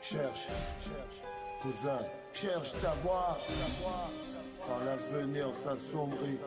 Cherche, cousin, cherche ta voix. Quand l'avenir s'assombrit.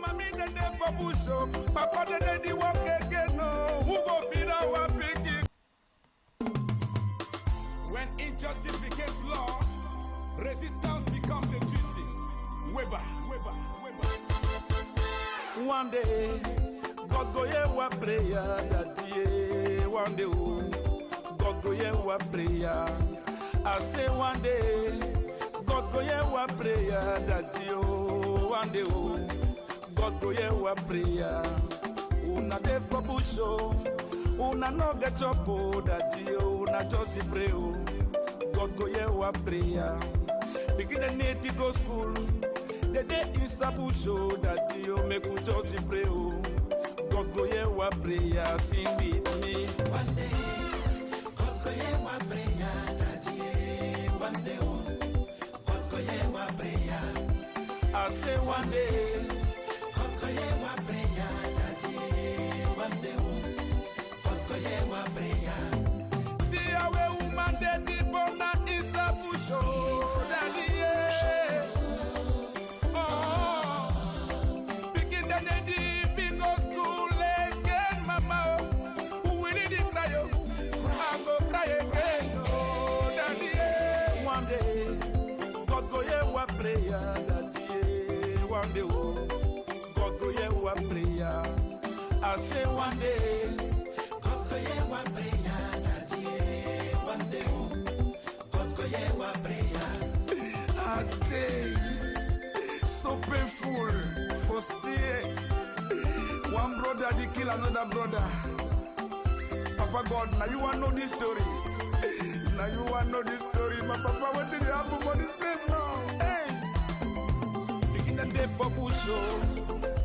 Mommy the day for busho, Papa the day the work again. No, who go feed our piggy? When injustice becomes law, resistance becomes a duty. Weber. One day, God go hear our prayer, daddy. One day, God go hear our prayer. I say one day, God go hear our prayer, daddy. One day, God go hear our prayer. Una dey for bush, una no get up, daddy. Una just pray, God go hear our prayer. Begin the need to go school. The day is a bush, daddy. Make we just pray, God go hear our prayer. Sing with me. One day, God go hear our prayer, daddy. One day, God go hear our prayer. I say one day, God go hear our prayer, daddy. One day, God go hear our prayer. See how a woman dead the bona is a bush, daddy. Oh, begin the day, big go school again, mama. Who will it cry? I go cry again, oh, daddy. One day, God go hear our prayer, daddy. One day, God go hear our prayer. I say one day, God go hear our prayer, daddy. One day, God go hear our prayer. I tell you, so painful for seeing one brother they kill another brother. Papa God, now you want to know this story. Now you want to know this story. My papa, what did happen for this place now? Hey, begin the day for bush,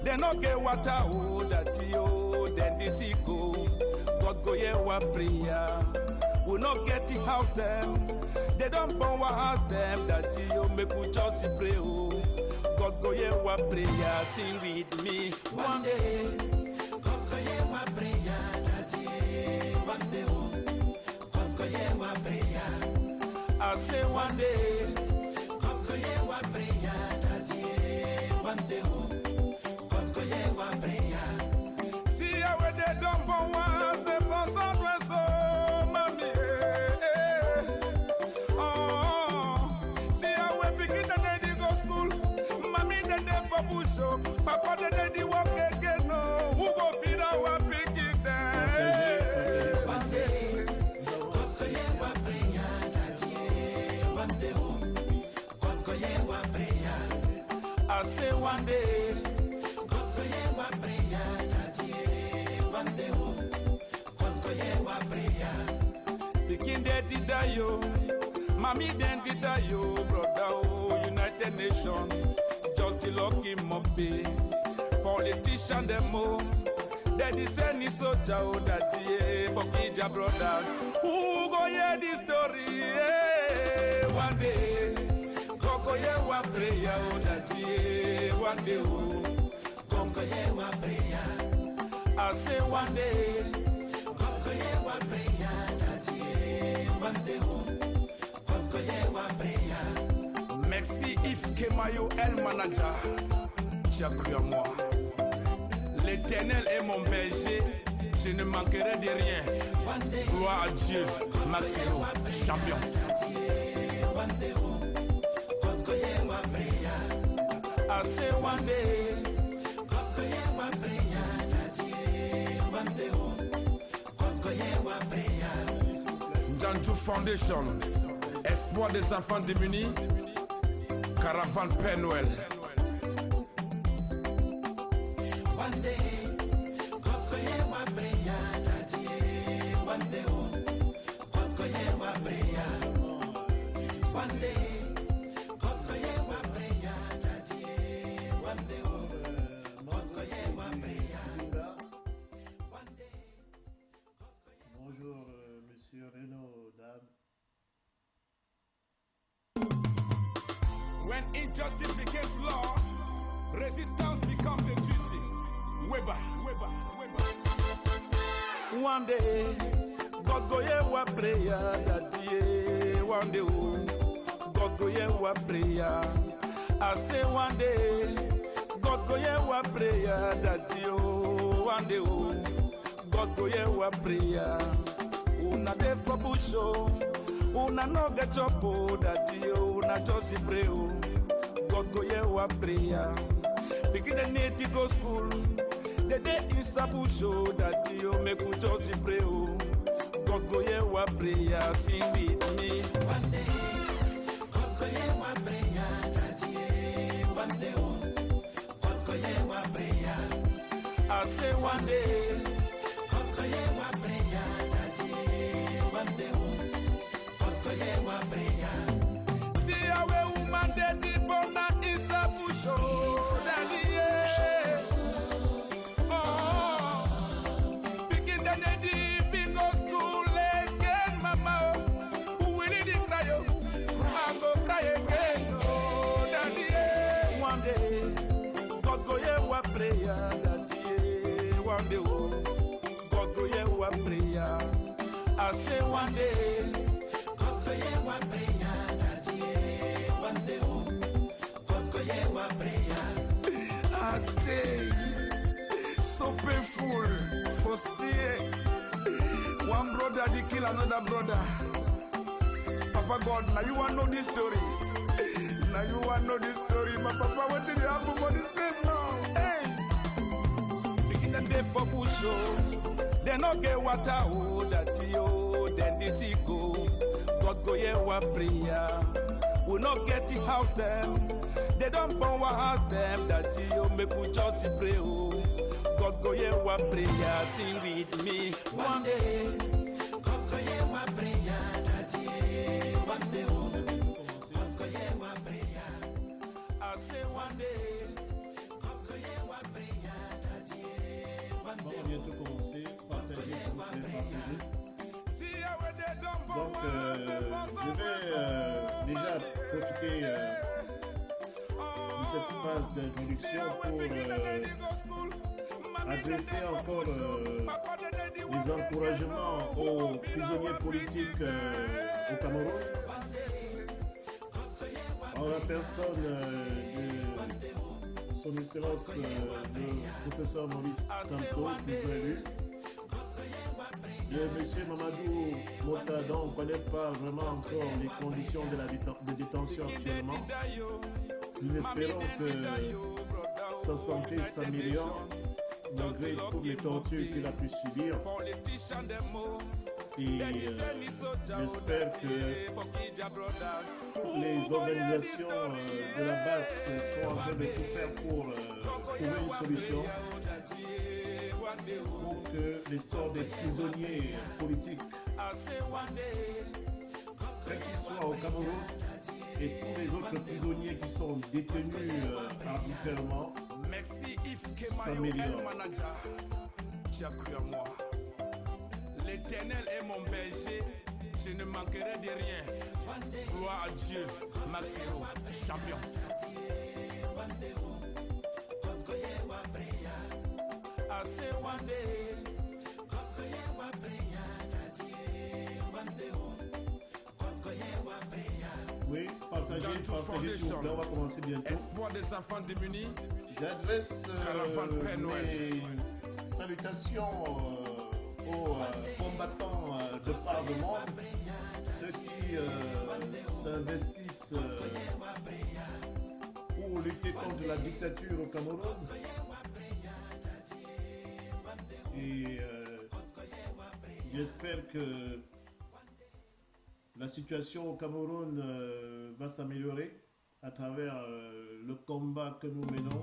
they not get water, oh, daddy, oh, then the sick, oh. God go hear our prayer. We not get the house them. They don't burn our house them, daddy, oh, make we just pray, oh. God God go hear our prayer, sing with me. One day, God go hear my prayer, daddy. One day, God go hear my prayer. I say one day, God go hear my prayer, daddy. One day, God go hear my prayer. see how they don't for once, they for some so mommy. Oh, see how we begin the day they go school, mommy the day for bush, papa the day they walk again. No, who go feed our picking there? One day, God go hear my prayer, daddy. One day, God go hear my prayer. I say one day, God go hear my prayer, daddy. One day, God go hear my prayer. picking daddy die yo, mommy then did die yo, brother oh, United Nations, just the lock him up, politician them oh, daddy send his soldier oh, daddy for your brother, who go hear this story, one day, God go hear one prayer oh, daddy, one day oh, God go hear my prayer. I say one day, God go hear my prayer, daddy. One day, God go hear my prayer. merci Yves Kemayo, El Manager, tu as cru à moi. L'Éternel est mon berger, je ne manquerai de rien. One day, Gloire à Dieu, Maximo, champion. one day, God go hear my prayer. I say one day, God go hear my prayer, daddy. One day, God go hear my prayer. Janju Foundation, espoir des enfants démunis, caravane Père Noël. One day, God go hear my prayer, daddy. One day, God go hear my prayer. One day, God go hear my prayer, daddy. One day, God go hear my prayer. One day, God go hear. Bonjour, monsieur Renaud, dame. When injustice becomes law, resistance becomes a duty. Weber. One day, God go hear our prayer, daddy. One day, oh, God go hear our prayer. I say one day, God go hear our prayer, daddy. Oh, one day, oh, God go hear our prayer. Una dey for bush, oh, una no get up, oh, daddy. Oh, una just pray, oh, God go hear our prayer. Begin the need to go school. The day in Sabusho that you make we just pray, oh, God go hear our prayer, sing with me. One day, God go hear my prayer, daddy. One day, God go hear my prayer. I say one day, God go hear my prayer, daddy. One day, God go hear my prayer. see how a woman dead the bona in Sabusho, daddy, yeah. Oh, begin the day bingo school again, mama. Who will it cry? I go cry again, oh, daddy, yeah. One day, God go hear our prayer, daddy, yeah. One day, oh, God go hear our prayer. I say one day, God go hear my prayer, daddy. One day, God go hear my prayer. I tell so painful for seeing one brother they kill another brother. Papa God, now you want to know this story. Now you want to know this story. My papa, what did happen for this place now? Hey! Begin the day for bush, oh. They not get water, oh, that oh, then they see go. God go hear our prayer. We not get the house them. They don't burn our house them. That you make we just pray, oh. God go hear our prayer. Sing with me. One day, God go hear my prayer, daddy. One day, God go hear my prayer. I say one day, God go hear my prayer, daddy. One Bon, day, on va bientôt commencer. Partagez, s'il vous plaît, partagez. see how they don't Donc, burn je vais déjà profiter cette phase d'introduction pour adresser encore les encouragements aux prisonniers politiques au Cameroun, en la personne de son excellence le professeur Maurice Santo, qui est élu. Le monsieur Mamadou Mota, on ne connaît pas vraiment encore les conditions de détention actuellement. Nous espérons que sa santé s'améliore malgré toutes les tortures qu'il a pu subir. Et j'espère que toutes les organisations de la base sont en train de tout faire pour trouver une solution pour que les sorts des prisonniers politiques, quels qu'ils soient au Cameroun, et tous les autres prisonniers qui sont détenus arbitrairement, s'améliorent. Tu as cru à moi. L'Éternel est mon berger, je ne manquerai de rien. Gloire à Dieu, Maximo, champion. I say one day, oui, partagez s'il vous plaît, on va commencer bientôt. Espoir des enfants démunis. J'adresse mes salutations aux combattants de par le monde, ceux qui s'investissent pour lutter contre la dictature au Cameroun. Et j'espère que la situation au Cameroun va s'améliorer à travers le combat que nous menons.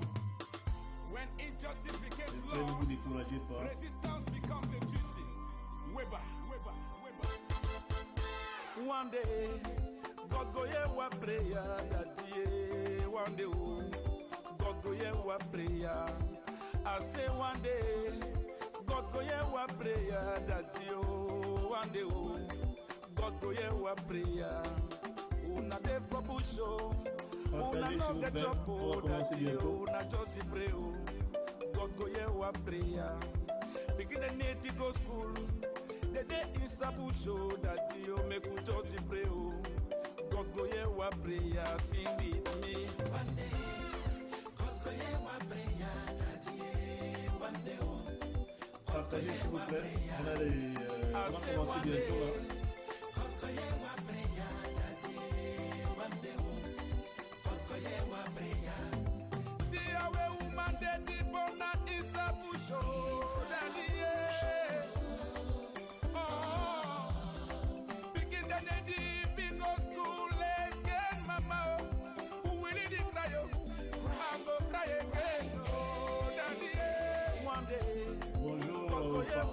J'espère ne vous découragez pas. One day, God go hear our prayer, daddy. One day, God go hear our prayer. I say one day, God go hear our prayer, daddy. One day, God go hear our prayer. Una dey for bush, una no get job, daddy. Una just pray, God go hear our prayer. Begin the need to go school. The day is Sabusho that you make me just pray. God go hear our prayer, sing with me. One day, God go hear our prayer, that one day. Partagez s'il vous plaît. On va commencer bientôt là. God go hear our prayer, that one day. God go hear our prayer. See how a woman dead born in Sabusho, daddy.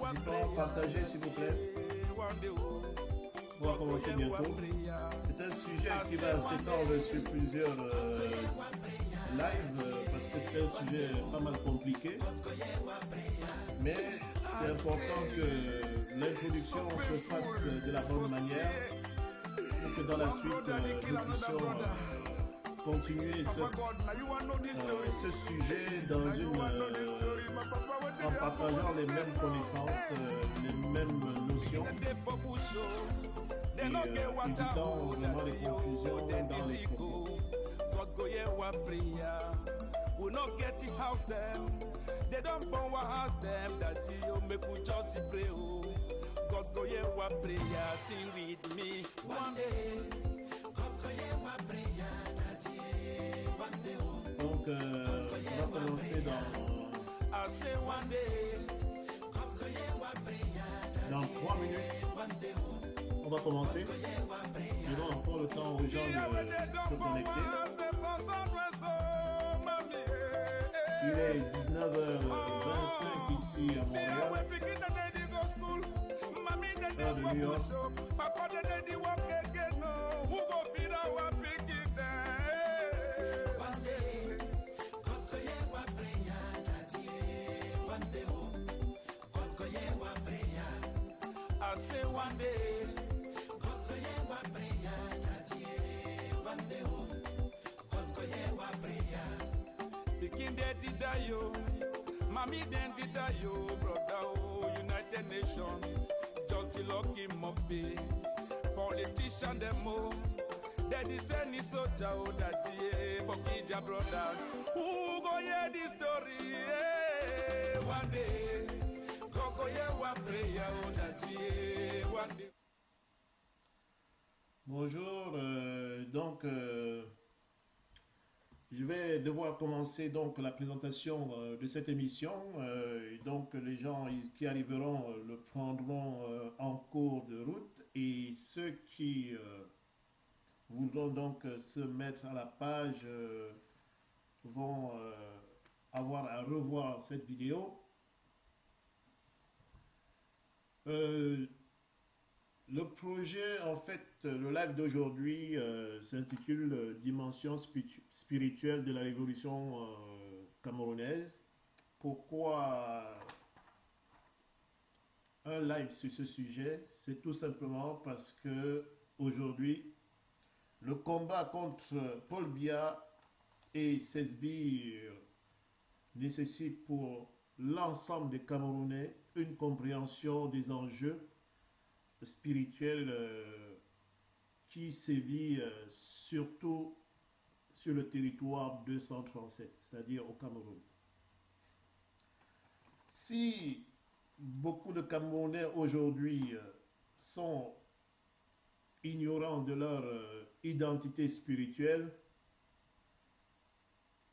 Participants, partagez s'il vous plaît. On va commencer bientôt. C'est un sujet qui va s'étendre sur plusieurs lives parce que c'est un sujet pas mal compliqué. Mais c'est important que l'introduction se fasse de la bonne manière pour que dans la suite nous puissions continuer ce sujet en partageant les mêmes connaissances, les mêmes notions et évitant vraiment les confusions dans les propos. We not get it house them. They don't born our house them. That you make we just pray. God go hear our prayer. Sing with me. One day, God go hear our prayer. That one day. Donc, on va commencer dans 3 minutes. On va commencer. Nous avons encore le temps aux gens de se connecter. Il est 19h25 ici à Montréal, heure de New York. I say one day, God go hear our prayer, daddy. One day, God go hear our prayer. Mami dentita yo, brother, oh, United Nations, just the lucky moppy, politician demo, daddy send ni soldier, oh, daddy, for Kija brother, who go hear this story, one day, go hear one prayer, oh, daddy, one day. Bonjour, je vais devoir commencer donc la présentation de cette émission. Donc les gens qui arriveront le prendront en cours de route et ceux qui voudront donc se mettre à la page vont avoir à revoir cette vidéo. Le projet, en fait, le live d'aujourd'hui s'intitule Dimension spirituelle de la révolution camerounaise. Pourquoi un live sur ce sujet? C'est tout simplement parce que aujourd'hui, le combat contre Paul Biya et ses sbires nécessite pour l'ensemble des Camerounais une compréhension des enjeux spirituel qui sévit surtout sur le territoire 237, c'est-à-dire au Cameroun. Si beaucoup de Camerounais aujourd'hui sont ignorants de leur identité spirituelle,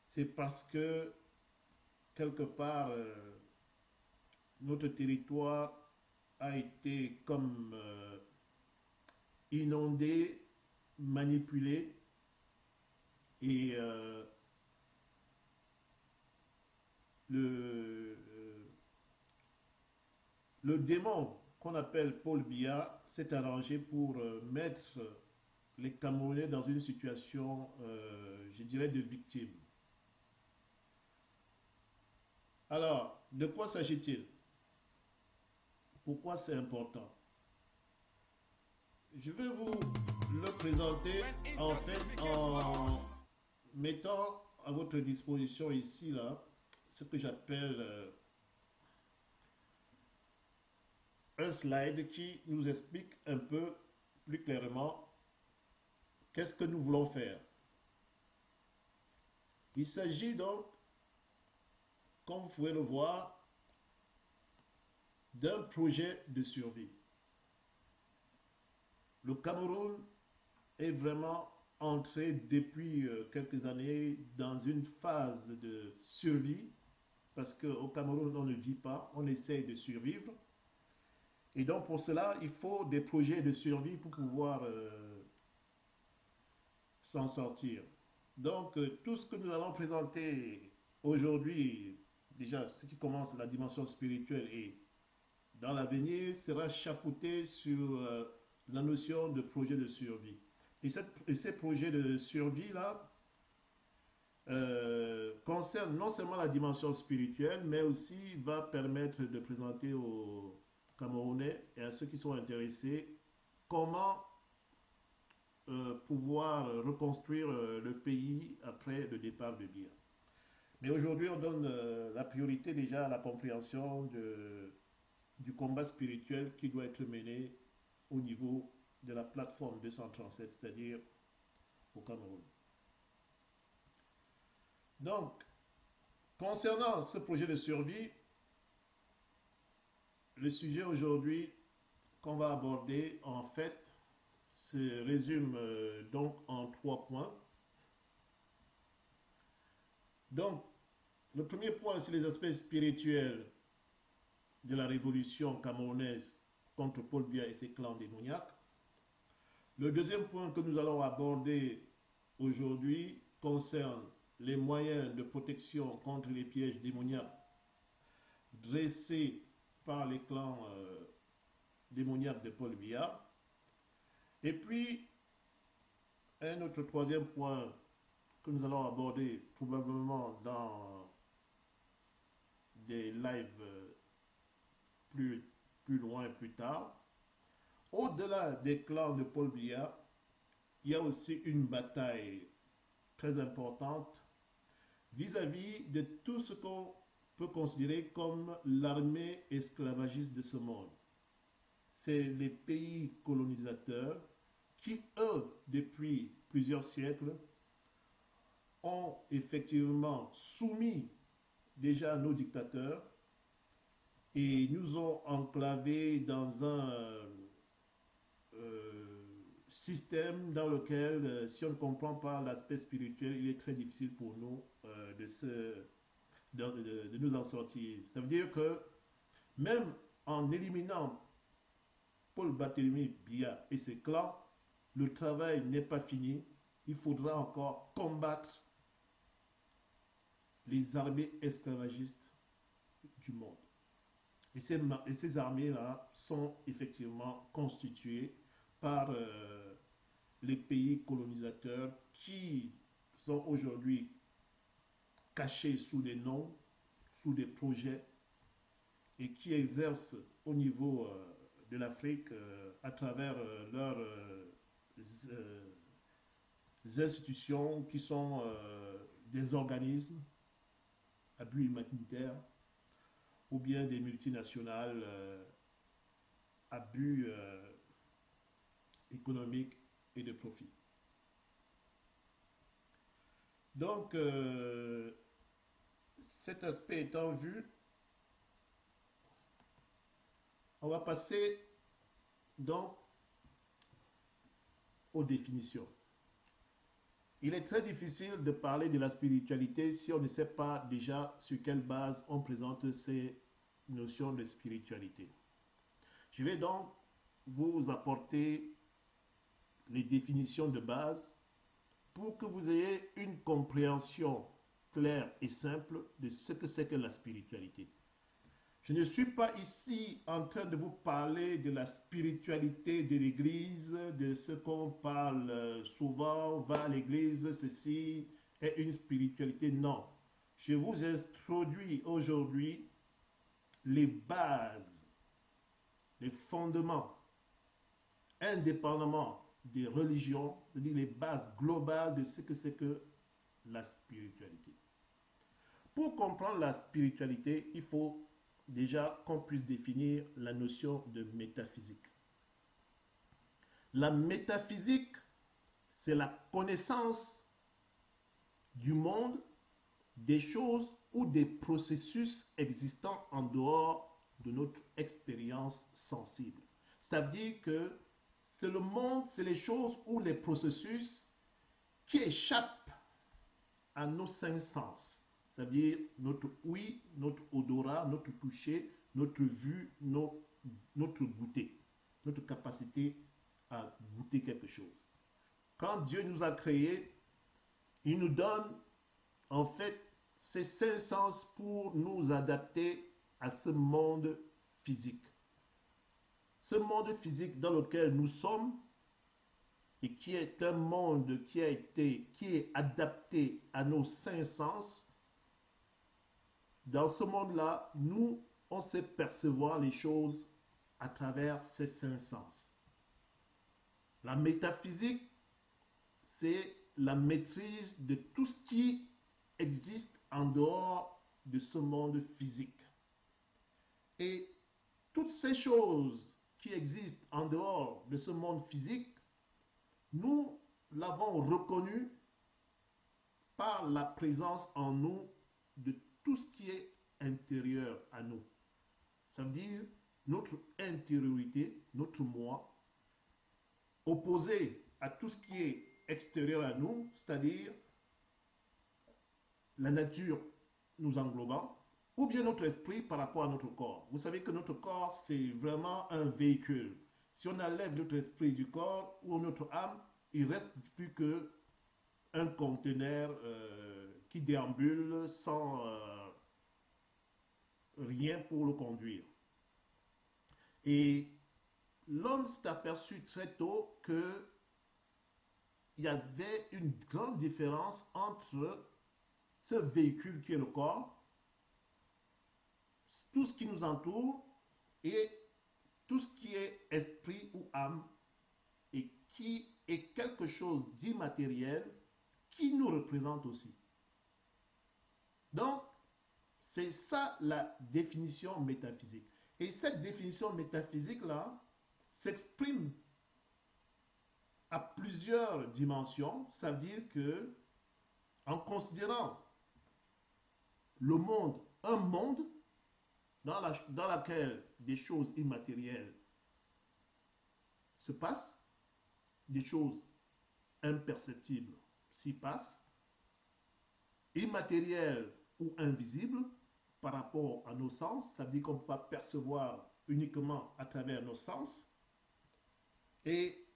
c'est parce que quelque part notre territoire a été comme inondé, manipulé et le démon qu'on appelle Paul Biya s'est arrangé pour mettre les Camerounais dans une situation, je dirais, de victime. Alors, de quoi s'agit-il? Pourquoi c'est important? Je vais vous le présenter en fait en mettant à votre disposition ici là ce que j'appelle un slide qui nous explique un peu plus clairement qu'est-ce que nous voulons faire. Il s'agit donc, comme vous pouvez le voir, d'un projet de survie. Le Cameroun est vraiment entré depuis quelques années dans une phase de survie, parce qu'au Cameroun, on ne vit pas, on essaye de survivre. Et donc pour cela, il faut des projets de survie pour pouvoir s'en sortir. Donc tout ce que nous allons présenter aujourd'hui, déjà ce qui commence la dimension spirituelle et dans l'avenir sera chapeauté sur la notion de projet de survie. Et ces projets de survie-là concernent non seulement la dimension spirituelle, mais aussi va permettre de présenter aux Camerounais et à ceux qui sont intéressés comment pouvoir reconstruire le pays après le départ de Biya. Mais aujourd'hui, on donne la priorité déjà à la compréhension du combat spirituel qui doit être mené au niveau de la plateforme 237, c'est-à-dire au Cameroun. Donc, concernant ce projet de survie, le sujet aujourd'hui qu'on va aborder, en fait, se résume donc en 3 points. Donc, le premier point, c'est les aspects spirituels de la révolution camerounaise contre Paul Biya et ses clans démoniaques. Le deuxième point que nous allons aborder aujourd'hui concerne les moyens de protection contre les pièges démoniaques dressés par les clans démoniaques de Paul Biya. Et puis, un autre troisième point que nous allons aborder probablement dans des lives plus loin, plus tard. Au-delà des clans de Paul Biya, il y a aussi une bataille très importante vis-à-vis de tout ce qu'on peut considérer comme l'armée esclavagiste de ce monde. C'est les pays colonisateurs qui, eux, depuis plusieurs siècles, ont effectivement soumis déjà nos dictateurs et nous ont enclavés dans un système dans lequel, si on ne comprend pas l'aspect spirituel, il est très difficile pour nous de nous en sortir. Ça veut dire que même en éliminant Paul Barthélemy Biya et ses clans, le travail n'est pas fini. Il faudra encore combattre les armées esclavagistes du monde. Et ces armées-là sont effectivement constituées par les pays colonisateurs qui sont aujourd'hui cachés sous des noms, sous des projets et qui exercent au niveau de l'Afrique à travers leurs institutions qui sont des organismes à but humanitaire ou bien des multinationales à but économique et de profit. Donc, cet aspect étant vu, on va passer donc aux définitions. Il est très difficile de parler de la spiritualité si on ne sait pas déjà sur quelle base on présente ces notions de spiritualité. Je vais donc vous apporter les définitions de base pour que vous ayez une compréhension claire et simple de ce que c'est que la spiritualité. Je ne suis pas ici en train de vous parler de la spiritualité de l'Église, de ce qu'on parle souvent, va à l'Église, ceci est une spiritualité. Non. Je vous introduis aujourd'hui les bases, les fondements, indépendamment des religions, c'est-à-dire les bases globales de ce que c'est que la spiritualité. Pour comprendre la spiritualité, il faut déjà qu'on puisse définir la notion de métaphysique. La métaphysique, c'est la connaissance du monde, des choses ou des processus existants en dehors de notre expérience sensible. Ça veut dire que c'est le monde, c'est les choses ou les processus qui échappent à nos cinq sens. Ça veut dire notre ouïe, notre odorat, notre toucher, notre vue, notre goûter, notre capacité à goûter quelque chose. Quand Dieu nous a créés, il nous donne en fait ces cinq sens pour nous adapter à ce monde physique. Ce monde physique dans lequel nous sommes et qui est un monde qui est adapté à nos cinq sens. Dans ce monde-là, nous, on sait percevoir les choses à travers ces cinq sens. La métaphysique, c'est la maîtrise de tout ce qui existe en dehors de ce monde physique. Et toutes ces choses qui existent en dehors de ce monde physique, nous l'avons reconnu par la présence en nous de tout ce qui est intérieur à nous. Ça veut dire notre intériorité, notre moi, opposé à tout ce qui est extérieur à nous, c'est-à-dire la nature nous englobant, ou bien notre esprit par rapport à notre corps. Vous savez que notre corps, c'est vraiment un véhicule. Si on enlève notre esprit du corps ou notre âme, il ne reste plus qu'un conteneur qui déambule sans rien pour le conduire. Et l'homme s'est aperçu très tôt qu'il y avait une grande différence entre ce véhicule qui est le corps, tout ce qui nous entoure et tout ce qui est esprit ou âme et qui est quelque chose d'immatériel qui nous représente aussi. Donc, C'est ça la définition métaphysique. Et cette définition métaphysique-là s'exprime à plusieurs dimensions. Ça veut dire que, en considérant le monde, un monde dans lequel des choses immatérielles se passent, des choses imperceptibles s'y passent, immatérielles ou invisibles par rapport à nos sens, ça veut dire qu'on ne peut pas percevoir uniquement à travers nos sens. Et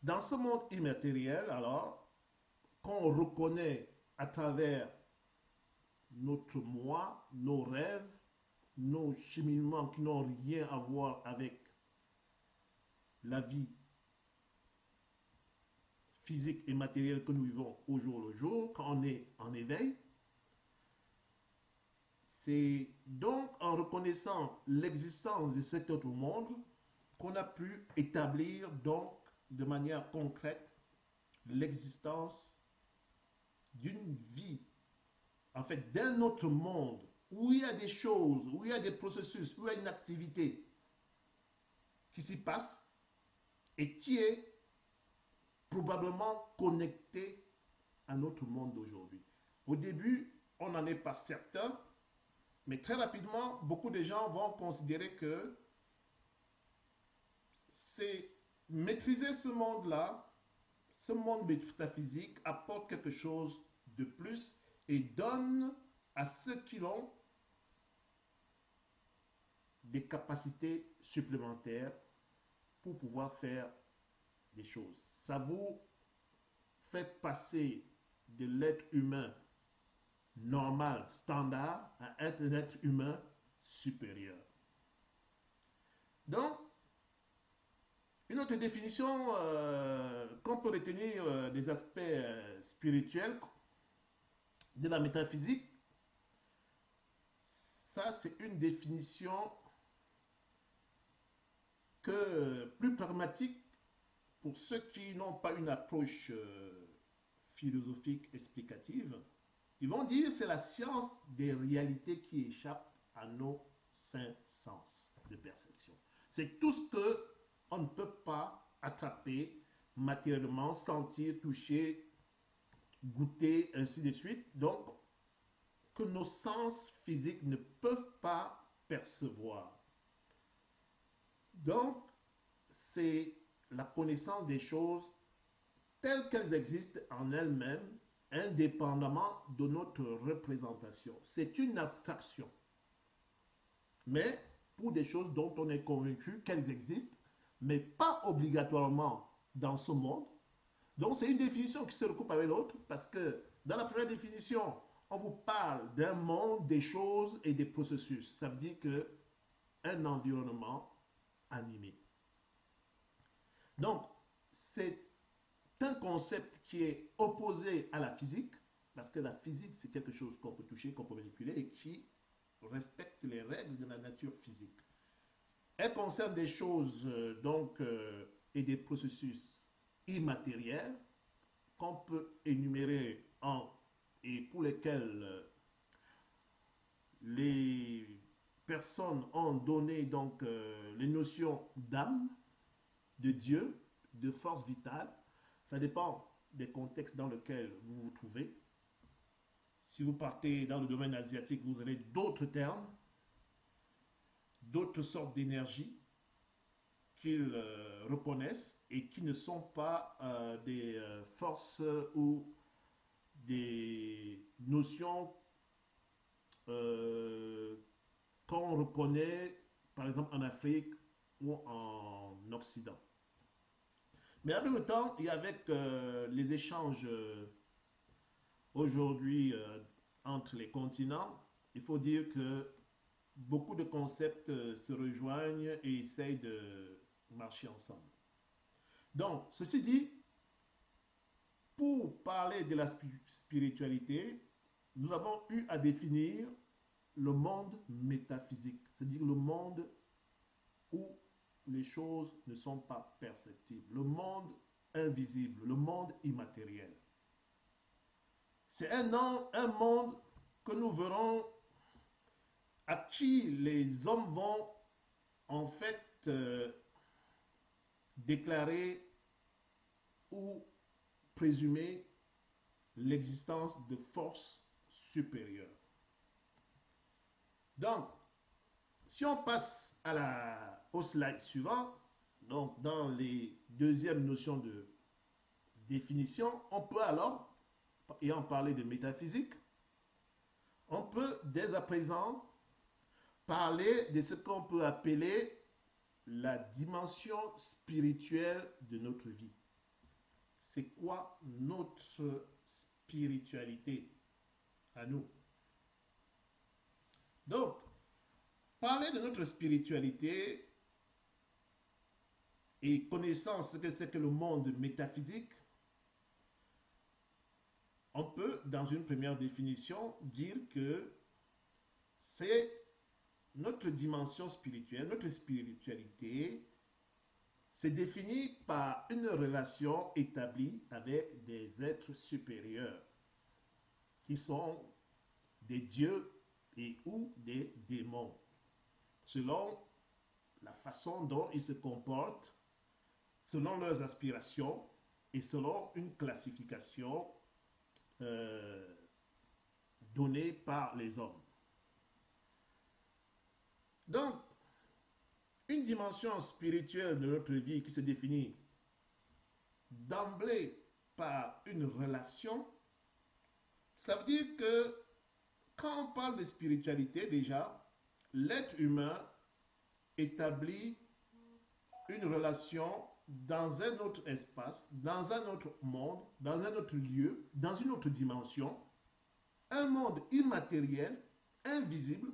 dans ce monde immatériel, alors, qu'on reconnaît à travers notre moi, nos rêves, nos cheminements qui n'ont rien à voir avec la vie physique et matérielle que nous vivons au jour le jour, quand on est en éveil. C'est donc en reconnaissant l'existence de cet autre monde qu'on a pu établir donc de manière concrète l'existence d'une vie, en fait d'un autre monde où il y a des choses, où il y a des processus, où il y a une activité qui s'y passe et qui est probablement connectée à notre monde d'aujourd'hui. Au début, on n'en est pas certain, mais très rapidement, beaucoup de gens vont considérer que c'est maîtriser ce monde-là, ce monde métaphysique apporte quelque chose de plus et donne à ceux qui l'ont des capacités supplémentaires pour pouvoir faire des choses. Ça vous fait passer de l'être humain normal, standard, à être un être humain supérieur. Donc, une autre définition qu'on peut retenir des aspects spirituels de la métaphysique, ça c'est une définition plus pragmatique pour ceux qui n'ont pas une approche philosophique explicative. Ils vont dire que c'est la science des réalités qui échappe à nos cinq sens de perception. C'est tout ce que on ne peut pas attraper matériellement, sentir, toucher, goûter, ainsi de suite. Donc, que nos sens physiques ne peuvent pas percevoir. Donc, c'est la connaissance des choses telles qu'elles existent en elles-mêmes, indépendamment de notre représentation. C'est une abstraction. Mais pour des choses dont on est convaincu qu'elles existent, mais pas obligatoirement dans ce monde. Donc c'est une définition qui se recoupe avec l'autre, parce que dans la première définition, on vous parle d'un monde, des choses et des processus. Ça veut dire que un environnement animé. Donc, c'est un concept qui est opposé à la physique, parce que la physique, c'est quelque chose qu'on peut toucher, qu'on peut manipuler et qui respecte les règles de la nature physique. Elle concerne des choses et des processus immatériels qu'on peut énumérer et pour lesquels les personnes ont donné les notions d'âme, de Dieu, de force vitale. Ça dépend des contextes dans lesquels vous vous trouvez. Si vous partez dans le domaine asiatique, vous avez d'autres termes, d'autres sortes d'énergie qu'ils reconnaissent et qui ne sont pas des forces ou des notions qu'on reconnaît par exemple en Afrique ou en Occident. Mais avec le temps et avec les échanges aujourd'hui entre les continents, il faut dire que beaucoup de concepts se rejoignent et essayent de marcher ensemble. Donc, ceci dit, pour parler de la spiritualité, nous avons eu à définir le monde métaphysique, c'est-à-dire le monde où les choses ne sont pas perceptibles, le monde invisible, le monde immatériel. C'est un monde que nous verrons à qui les hommes vont en fait déclarer ou présumer l'existence de forces supérieures. Donc, si on passe au slide suivant, donc dans les deuxièmes notions de définition, on peut alors, ayant parlé de métaphysique, on peut dès à présent parler de ce qu'on peut appeler la dimension spirituelle de notre vie. C'est quoi notre spiritualité à nous? Donc, parler de notre spiritualité et connaissant ce que c'est que le monde métaphysique, on peut, dans une première définition, dire que c'est notre dimension spirituelle, notre spiritualité, c'est défini par une relation établie avec des êtres supérieurs, qui sont des dieux et ou des démons, selon la façon dont ils se comportent, selon leurs aspirations et selon une classification donnée par les hommes. Donc, une dimension spirituelle de notre vie qui se définit d'emblée par une relation, ça veut dire que quand on parle de spiritualité, déjà, l'être humain établit une relation dans un autre espace, dans un autre monde, dans un autre lieu, dans une autre dimension, un monde immatériel, invisible,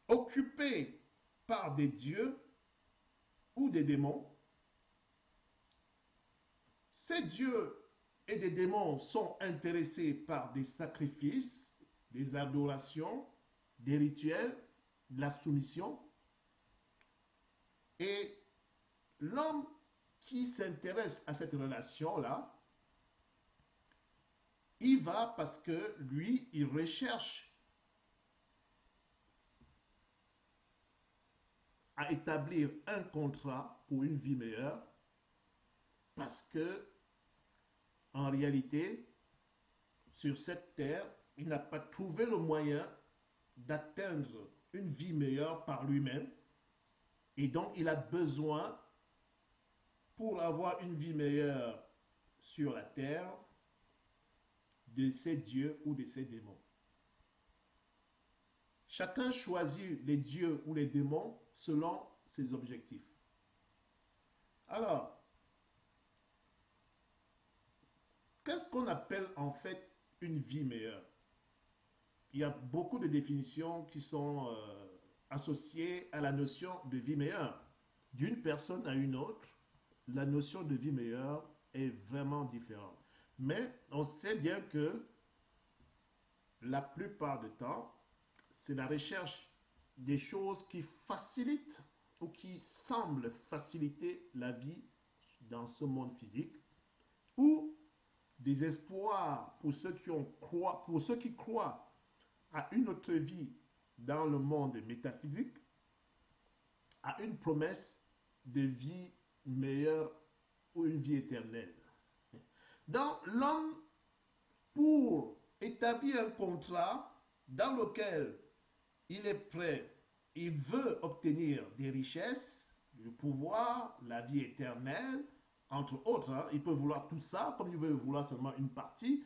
occupé par des dieux ou des démons. Ces dieux et des démons sont intéressés par des sacrifices, des adorations, des rituels, de la soumission. Et l'homme qui s'intéresse à cette relation-là, il va parce que lui, il recherche à établir un contrat pour une vie meilleure, parce que en réalité, sur cette terre, il n'a pas trouvé le moyen d'atteindre une vie meilleure par lui-même, et donc il a besoin, pour avoir une vie meilleure sur la terre, de ses dieux ou de ses démons. Chacun choisit les dieux ou les démons selon ses objectifs. Alors, qu'est-ce qu'on appelle en fait une vie meilleure? Il y a beaucoup de définitions qui sont associées à la notion de vie meilleure. D'une personne à une autre, la notion de vie meilleure est vraiment différente. Mais on sait bien que la plupart du temps, c'est la recherche des choses qui facilitent ou qui semblent faciliter la vie dans ce monde physique, ou des espoirs pour ceux qui croient à une autre vie dans le monde métaphysique, à une promesse de vie meilleure ou une vie éternelle. Donc l'homme, pour établir un contrat dans lequel il est prêt, il veut obtenir des richesses, le pouvoir, la vie éternelle, entre autres, hein, il peut vouloir tout ça, comme il veut vouloir seulement une partie,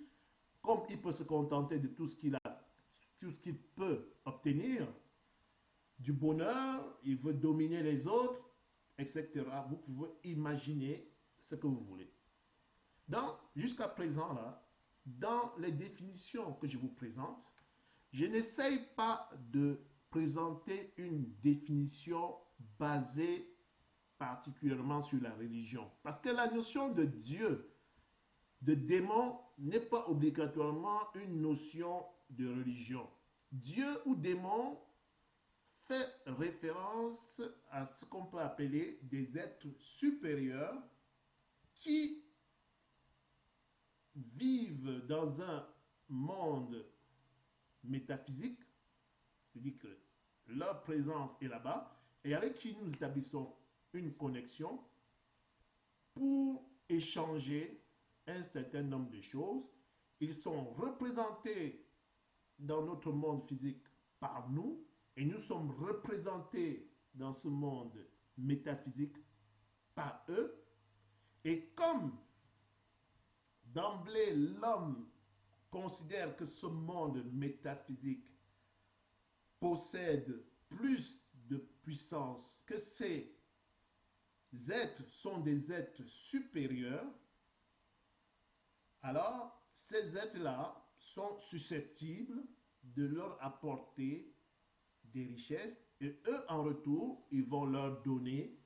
comme il peut se contenter de tout ce qu'il a, tout ce qu'il peut obtenir, du bonheur, il veut dominer les autres, etc. Vous pouvez imaginer ce que vous voulez. Donc, jusqu'à présent, là, dans les définitions que je vous présente, je n'essaye pas de présenter une définition basée particulièrement sur la religion. Parce que la notion de Dieu, de démon, n'est pas obligatoirement une notion de religion. Dieu ou démon fait référence à ce qu'on peut appeler des êtres supérieurs qui vivent dans un monde métaphysique, c'est-à-dire que leur présence est là-bas, et avec qui nous établissons une connexion pour échanger un certain nombre de choses. Ils sont représentés dans notre monde physique par nous, et nous sommes représentés dans ce monde métaphysique par eux. Et comme d'emblée l'homme considère que ce monde métaphysique possède plus de puissance, que ces êtres sont des êtres supérieurs, alors ces êtres-là sont susceptibles de leur apporter des richesses, et eux en retour, ils vont leur donner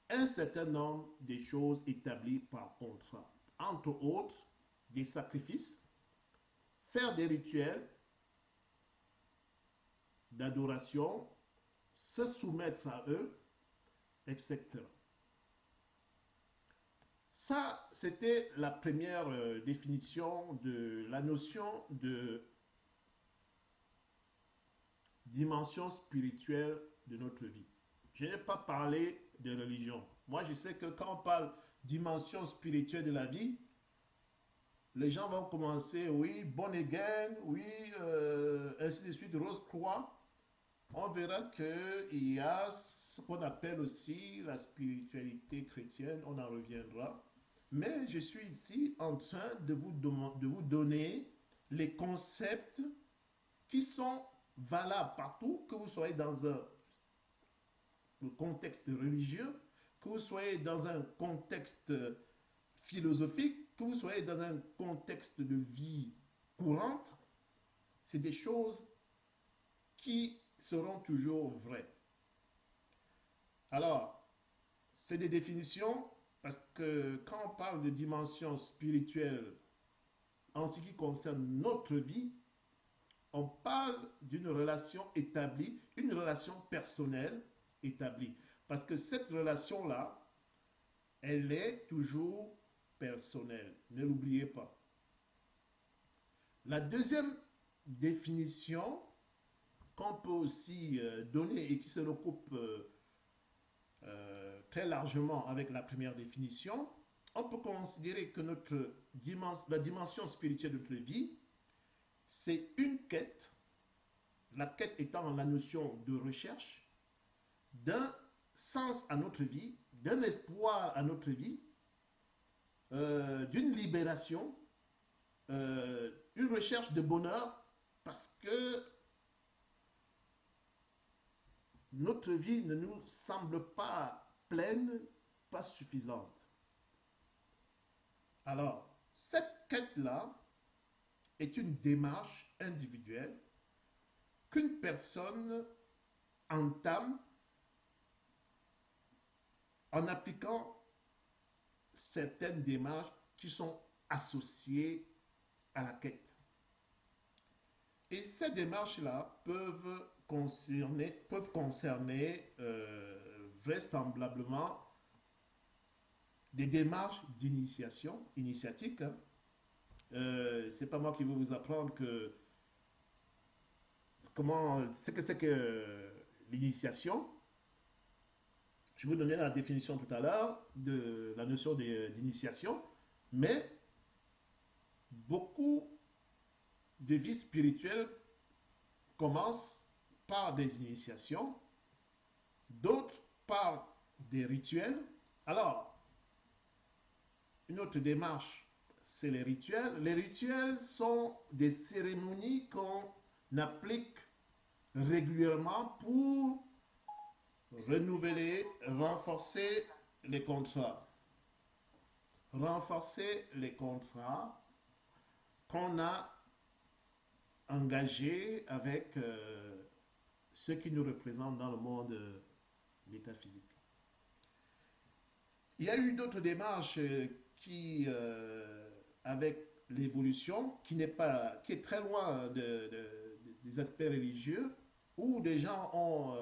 un certain nombre de choses établies par contrat. Entre autres, des sacrifices, faire des rituels d'adoration, se soumettre à eux, etc. Ça, c'était la première définition de la notion de dimension spirituelle de notre vie. Je n'ai pas parlé de religion. Moi, je sais que quand on parle dimension spirituelle de la vie, les gens vont commencer, oui, born again, oui, ainsi de suite, Rose-Croix. On verra qu'il y a ce qu'on appelle aussi la spiritualité chrétienne, on en reviendra. Mais je suis ici en train de vous donner les concepts qui sont valables partout, que vous soyez dans un contexte religieux, que vous soyez dans un contexte philosophique, que vous soyez dans un contexte de vie courante. C'est des choses qui seront toujours vraies. Alors, c'est des définitions parce que quand on parle de dimension spirituelle en ce qui concerne notre vie, on parle d'une relation établie, une relation personnelle établie. Parce que cette relation-là, elle est toujours personnelle. Ne l'oubliez pas. La deuxième définition qu'on peut aussi donner et qui se recoupe très largement avec la première définition, on peut considérer que la dimension spirituelle de notre vie, c'est une quête, la quête étant la notion de recherche, d'un sens à notre vie, d'un espoir à notre vie, d'une libération, une recherche de bonheur, parce que notre vie ne nous semble pas pleine, pas suffisante. Alors, cette quête-là est une démarche individuelle qu'une personne entame en appliquant certaines démarches qui sont associées à la quête. Et ces démarches-là peuvent concerner vraisemblablement des démarches d'initiation, initiatique. Hein. C'est pas moi qui vais vous apprendre ce que c'est que l'initiation. Je vous donnais la définition tout à l'heure de la notion d'initiation, mais beaucoup de vie spirituelle commencent par des initiations, d'autres par des rituels. Alors, une autre démarche, c'est les rituels. Les rituels sont des cérémonies qu'on applique régulièrement pour renouveler, renforcer les contrats. Renforcer les contrats qu'on a engagés avec ceux qui nous représentent dans le monde métaphysique. Il y a eu d'autres démarches qui, avec l'évolution, qui est très loin des aspects religieux, où des gens ont,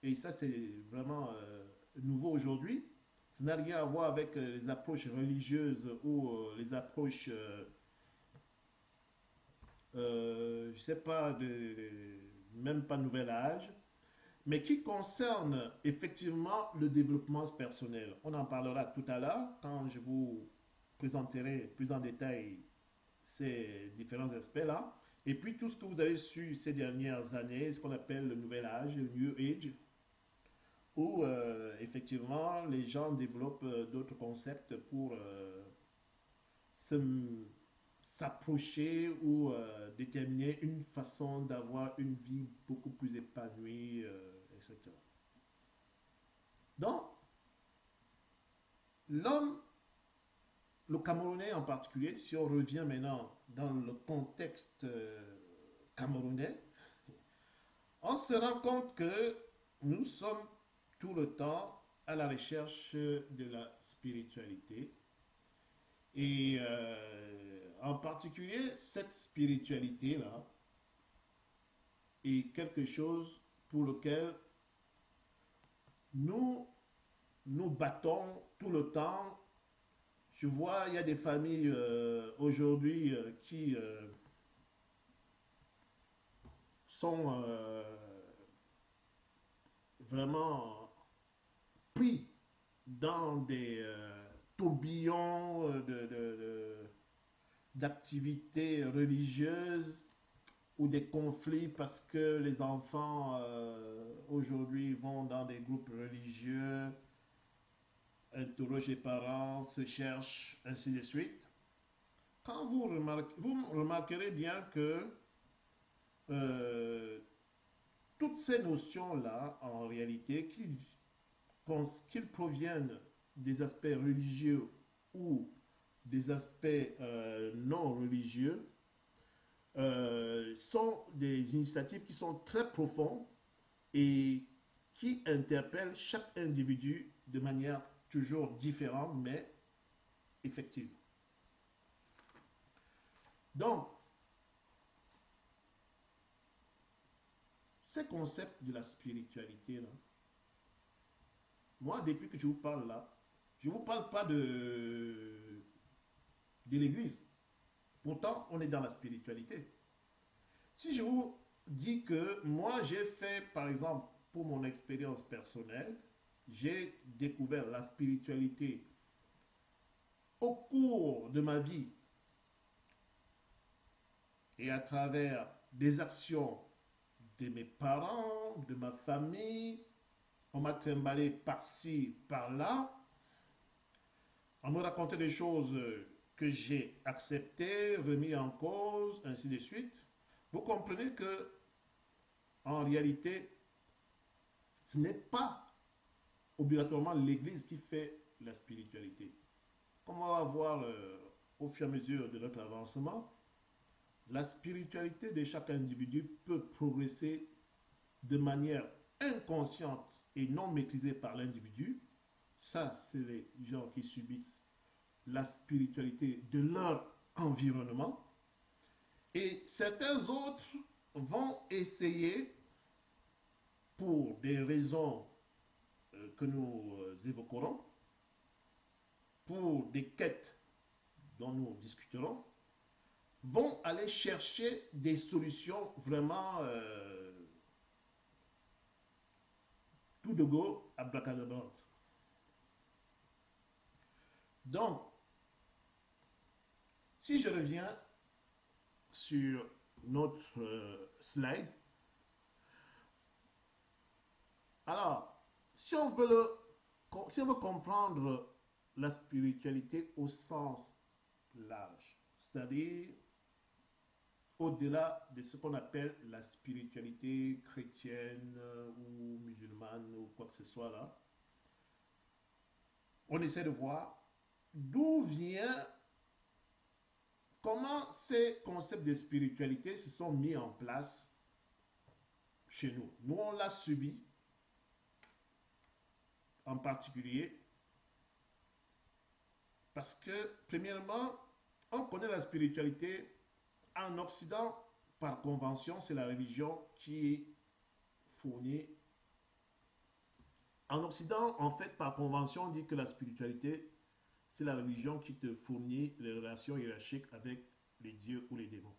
et ça c'est vraiment nouveau aujourd'hui, Ça n'a rien à voir avec les approches religieuses ou les approches, je ne sais pas, même pas nouvel âge, mais qui concerne effectivement le développement personnel. On en parlera tout à l'heure quand je vous présenterai plus en détail ces différents aspects-là. Et puis tout ce que vous avez su ces dernières années, ce qu'on appelle le nouvel âge, le New Age, où effectivement les gens développent d'autres concepts pour s'approcher ou déterminer une façon d'avoir une vie beaucoup plus épanouie, etc. Donc, l'homme, le Camerounais en particulier, si on revient maintenant dans le contexte camerounais, on se rend compte que nous sommes tout le temps à la recherche de la spiritualité. Et en particulier, cette spiritualité-là est quelque chose pour lequel nous nous battons tout le temps. Je vois, il y a des familles aujourd'hui qui sont vraiment pris dans des tourbillons d'activités religieuses ou des conflits parce que les enfants aujourd'hui vont dans des groupes religieux, interrogent les parents, se cherchent, ainsi de suite. Quand vous remarquerez bien que toutes ces notions-là, en réalité, qu'ils proviennent des aspects religieux ou des aspects non religieux, sont des initiatives qui sont très profondes et qui interpellent chaque individu de manière toujours différente, mais effective. Donc, ces concepts de la spiritualité, là, moi, depuis que je vous parle là, je ne vous parle pas de l'église. Pourtant, on est dans la spiritualité. Si je vous dis que moi, j'ai fait, par exemple, pour mon expérience personnelle, j'ai découvert la spiritualité au cours de ma vie et à travers des actions de mes parents, de ma famille. On m'a trimballé par-ci, par-là. On me racontait des choses que j'ai acceptées, remis en cause, ainsi de suite. Vous comprenez que, en réalité, ce n'est pas obligatoirement l'Église qui fait la spiritualité. Comme on va voir au fur et à mesure de notre avancement, la spiritualité de chaque individu peut progresser de manière inconsciente et non maîtrisée par l'individu. Ça, c'est les gens qui subissent la spiritualité de leur environnement. Et certains autres vont essayer, pour des raisons que nous évoquerons, pour des quêtes dont nous discuterons, vont aller chercher des solutions vraiment tout de go abracadabrantes. Donc, si je reviens sur notre slide, alors, si on veut comprendre la spiritualité au sens large, c'est-à-dire au-delà de ce qu'on appelle la spiritualité chrétienne ou musulmane ou quoi que ce soit là, on essaie de voir d'où vient, comment ces concepts de spiritualité se sont mis en place chez nous. Nous, on l'a subi en particulier parce que, premièrement, on connaît la spiritualité en Occident, par convention, c'est la religion qui fournit En Occident, en fait, par convention, on dit que la spiritualité, c'est la religion qui te fournit les relations hiérarchiques avec les dieux ou les démons.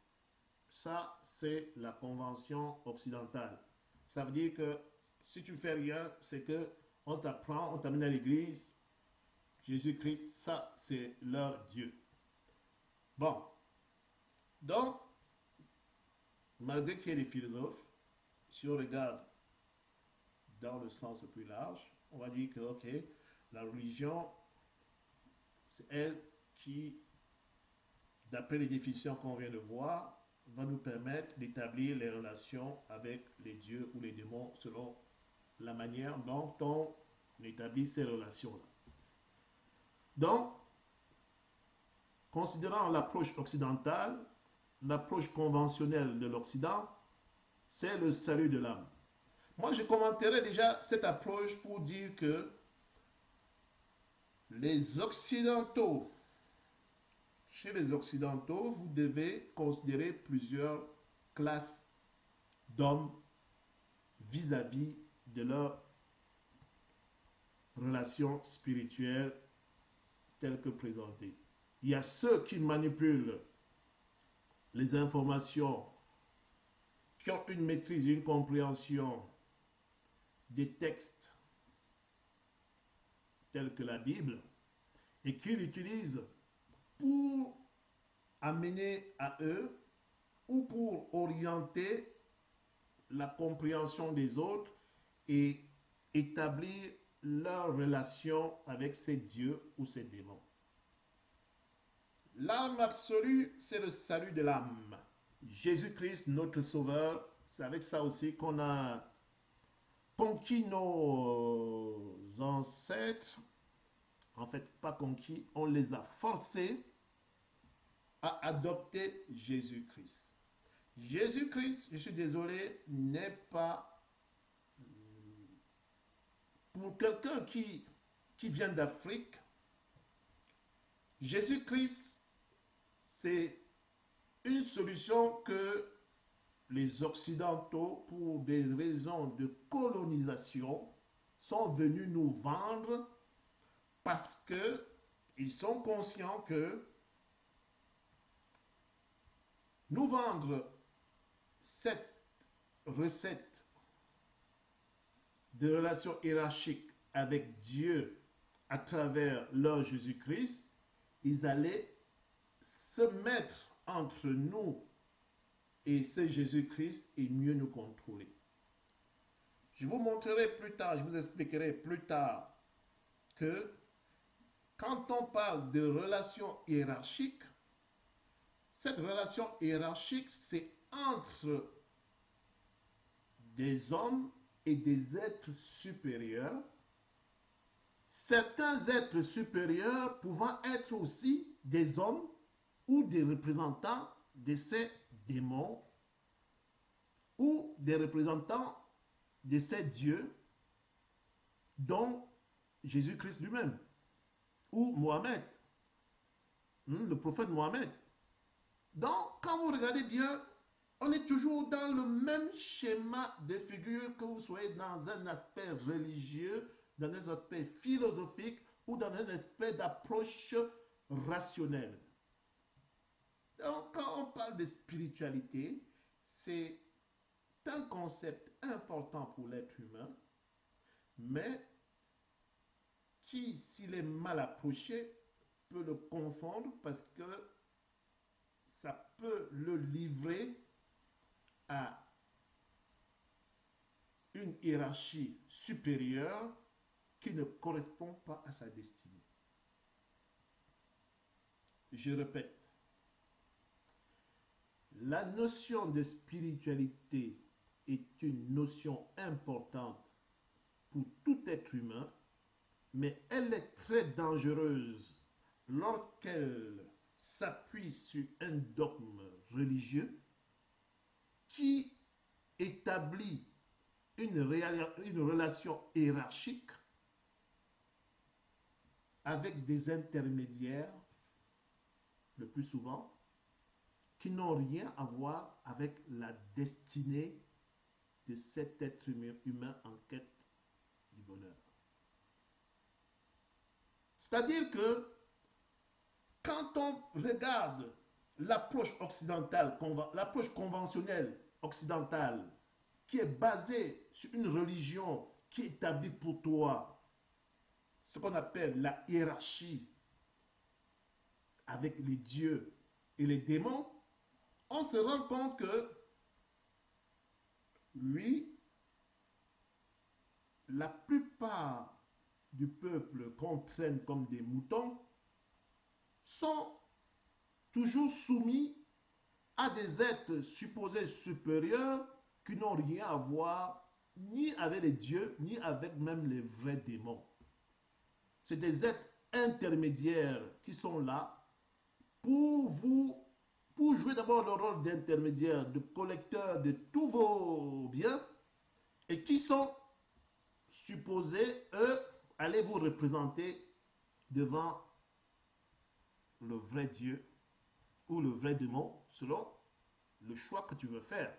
Ça, c'est la convention occidentale. Ça veut dire que si tu fais rien, c'est que on t'apprend, on t'amène à l'église, Jésus-Christ, ça, c'est leur Dieu. Bon, donc, malgré qu'il y ait des philosophes, si on regarde dans le sens plus large, on va dire que, ok, la religion, c'est elle qui, d'après les définitions qu'on vient de voir, va nous permettre d'établir les relations avec les dieux ou les démons selon la manière dont on établit ces relations-là. Donc, considérant l'approche occidentale, l'approche conventionnelle de l'Occident, c'est le salut de l'âme. Moi, je commenterai déjà cette approche pour dire que les Occidentaux, chez les Occidentaux, vous devez considérer plusieurs classes d'hommes vis-à-vis de leur relation spirituelle telle que présentée. Il y a ceux qui manipulent les informations, qui ont une maîtrise, une compréhension des textes tels que la Bible et qui l'utilisent pour amener à eux ou pour orienter la compréhension des autres et établir leur relation avec ces dieux ou ces démons. L'âme absolue, c'est le salut de l'âme. Jésus-Christ, notre Sauveur, c'est avec ça aussi qu'on a conquis nos ancêtres. En fait, pas conquis, on les a forcés à adopter Jésus-Christ. Jésus-Christ, je suis désolé, n'est pas pour quelqu'un qui vient d'Afrique. Jésus-Christ, c'est une solution que les Occidentaux, pour des raisons de colonisation, sont venus nous vendre parce qu'ils sont conscients que nous vendre cette recette de relation hiérarchique avec Dieu à travers leur Jésus-Christ, ils allaient se mettre entre nous et ce Jésus-Christ et mieux nous contrôler. Je vous montrerai plus tard, je vous expliquerai plus tard que quand on parle de relation hiérarchique, cette relation hiérarchique, c'est entre des hommes et des êtres supérieurs, certains êtres supérieurs pouvant être aussi des hommes ou des représentants de ces démons ou des représentants de ces dieux, dont Jésus-Christ lui-même ou Mohamed, le prophète Mohamed. Donc, quand vous regardez bien, on est toujours dans le même schéma de figure, que vous soyez dans un aspect religieux, dans un aspect philosophique ou dans un aspect d'approche rationnelle. Donc, quand on parle de spiritualité, c'est un concept important pour l'être humain, mais qui, s'il est mal approché, peut le confondre parce que ça peut le livrer à une hiérarchie supérieure qui ne correspond pas à sa destinée. Je répète, la notion de spiritualité est une notion importante pour tout être humain, mais elle est très dangereuse lorsqu'elle s'appuie sur un dogme religieux qui établit une relation hiérarchique avec des intermédiaires, le plus souvent, qui n'ont rien à voir avec la destinée de cet être humain en quête du bonheur. C'est-à-dire que quand on regarde l'approche occidentale, l'approche conventionnelle occidentale, qui est basée sur une religion qui établit pour toi ce qu'on appelle la hiérarchie avec les dieux et les démons, on se rend compte que, oui, la plupart du peuple qu'on traîne comme des moutons sont toujours soumis à des êtres supposés supérieurs qui n'ont rien à voir ni avec les dieux, ni avec même les vrais démons. C'est des êtres intermédiaires qui sont là pour jouer d'abord le rôle d'intermédiaire, de collecteur de tous vos biens, et qui sont supposés, eux, aller vous représenter devant le vrai Dieu ou le vrai démon, selon le choix que tu veux faire.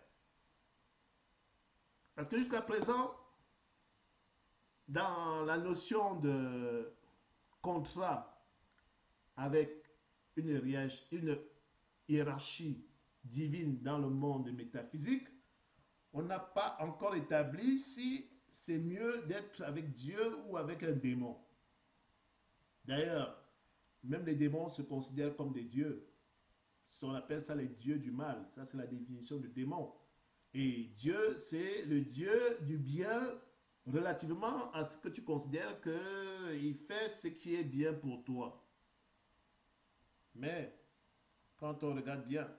Parce que jusqu'à présent, dans la notion de contrat avec une hiérarchie divine dans le monde métaphysique, on n'a pas encore établi si c'est mieux d'être avec Dieu ou avec un démon. D'ailleurs, même les démons se considèrent comme des dieux. On appelle ça les dieux du mal. Ça, c'est la définition de démon. Et Dieu, c'est le Dieu du bien relativement à ce que tu considères qu'il fait ce qui est bien pour toi. Mais, quand on regarde bien,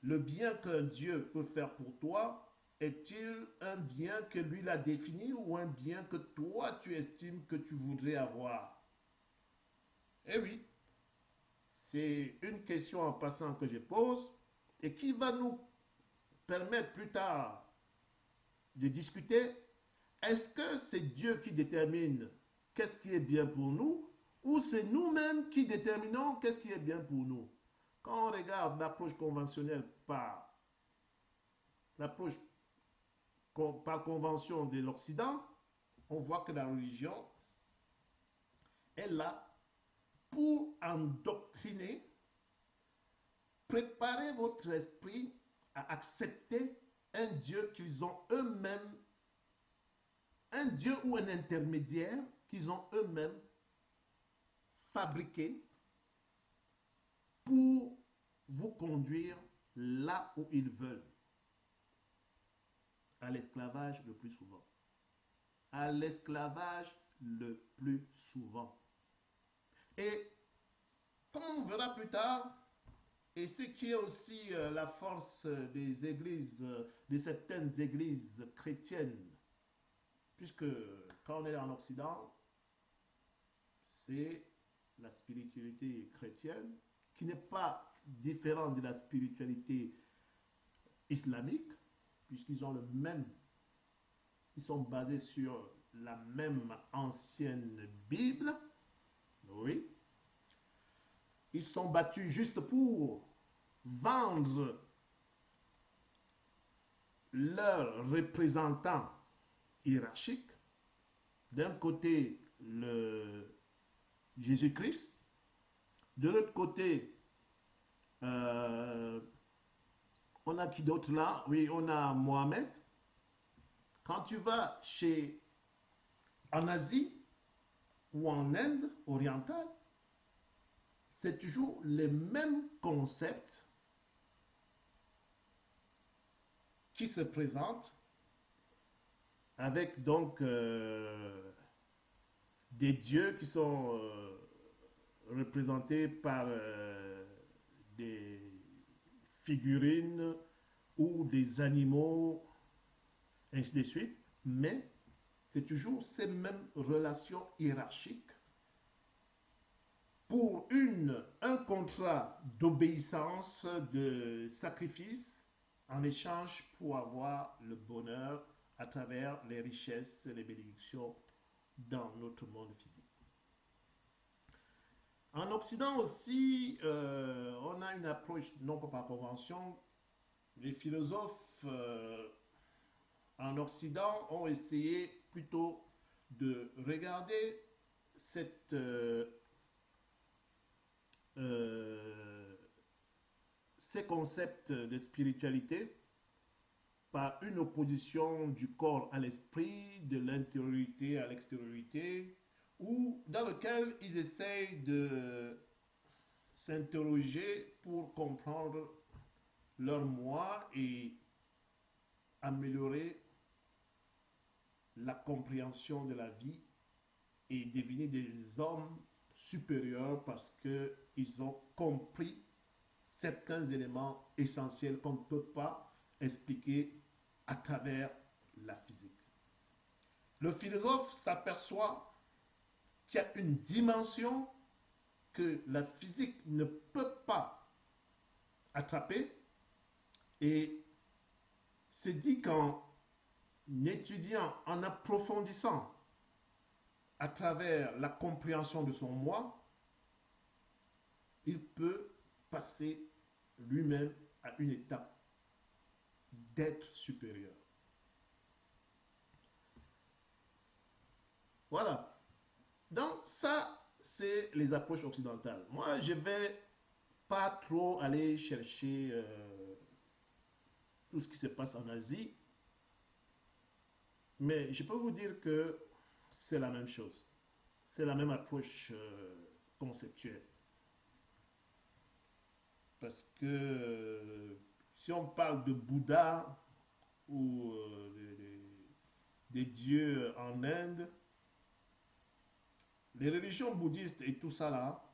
le bien qu'un Dieu peut faire pour toi, est-il un bien que lui l'a défini ou un bien que toi tu estimes que tu voudrais avoir? Eh oui, c'est une question en passant que je pose et qui va nous permettre plus tard de discuter. Est-ce que c'est Dieu qui détermine qu'est-ce qui est bien pour nous ou c'est nous-mêmes qui déterminons qu'est-ce qui est bien pour nous? Quand on regarde l'approche conventionnelle par convention de l'Occident, on voit que la religion est là pour endoctriner, préparer votre esprit à accepter un Dieu qu'ils ont eux-mêmes, un Dieu ou un intermédiaire qu'ils ont eux-mêmes fabriqué pour vous conduire là où ils veulent. À l'esclavage le plus souvent. À l'esclavage le plus souvent. Et comme on verra plus tard, et ce qui est aussi la force des églises, de certaines églises chrétiennes, puisque quand on est en Occident, c'est la spiritualité chrétienne qui n'est pas différente de la spiritualité islamique, puisqu'ils ont le même, ils sont basés sur la même ancienne Bible. Oui. Ils sont battus juste pour vendre leurs représentants hiérarchiques. D'un côté, le Jésus-Christ. De l'autre côté, on a qui d'autre là? Oui, on a Mohamed. Quand tu vas en Asie ou en Inde orientale, c'est toujours les mêmes concepts qui se présentent avec donc des dieux qui sont représentés par des figurines ou des animaux, ainsi de suite, mais c'est toujours ces mêmes relations hiérarchiques pour un contrat d'obéissance, de sacrifice, en échange pour avoir le bonheur à travers les richesses et les bénédictions dans notre monde physique. En Occident aussi, on a une approche non pas par convention. Les philosophes en Occident ont essayé plutôt de regarder cette ces concepts de spiritualité par une opposition du corps à l'esprit, de l'intériorité à l'extériorité, ou dans lequel ils essayent de s'interroger pour comprendre leur moi et améliorer la compréhension de la vie et devenir des hommes supérieurs parce qu'ils ont compris certains éléments essentiels qu'on ne peut pas expliquer à travers la physique. Le philosophe s'aperçoit qu'il y a une dimension que la physique ne peut pas attraper et se dit qu'en étudiant, en approfondissant à travers la compréhension de son moi, il peut passer lui-même à une étape d'être supérieur. Voilà. Donc ça, c'est les approches occidentales. Moi, je ne vais pas trop aller chercher tout ce qui se passe en Asie, mais je peux vous dire que c'est la même chose. C'est la même approche conceptuelle. Parce que si on parle de Bouddha ou des dieux en Inde, les religions bouddhistes et tout ça là,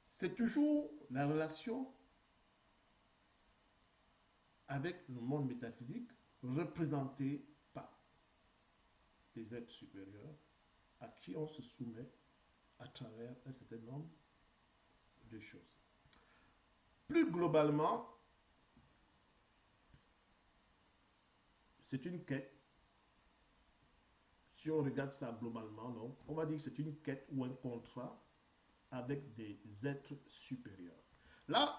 c'est toujours la relation avec le monde métaphysique représenté par des êtres supérieurs à qui on se soumet à travers un certain nombre de choses. Plus globalement, c'est une quête. Si on regarde ça globalement, non, on va dire que c'est une quête ou un contrat avec des êtres supérieurs. Là,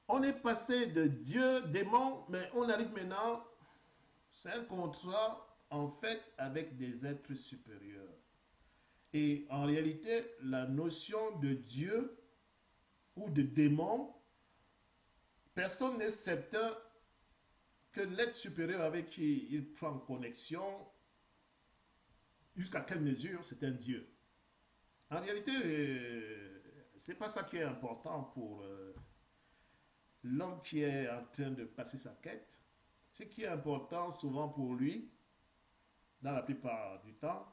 on est passé de Dieu, démon, mais on arrive maintenant, c'est un contrat en fait avec des êtres supérieurs. Et en réalité, la notion de Dieu ou de démon, personne n'est certain que l'être supérieur avec qui il prend connexion, jusqu'à quelle mesure c'est un Dieu. En réalité, c'est pas ça qui est important pour l'homme qui est en train de passer sa quête. Ce qui est important souvent pour lui, dans la plupart du temps,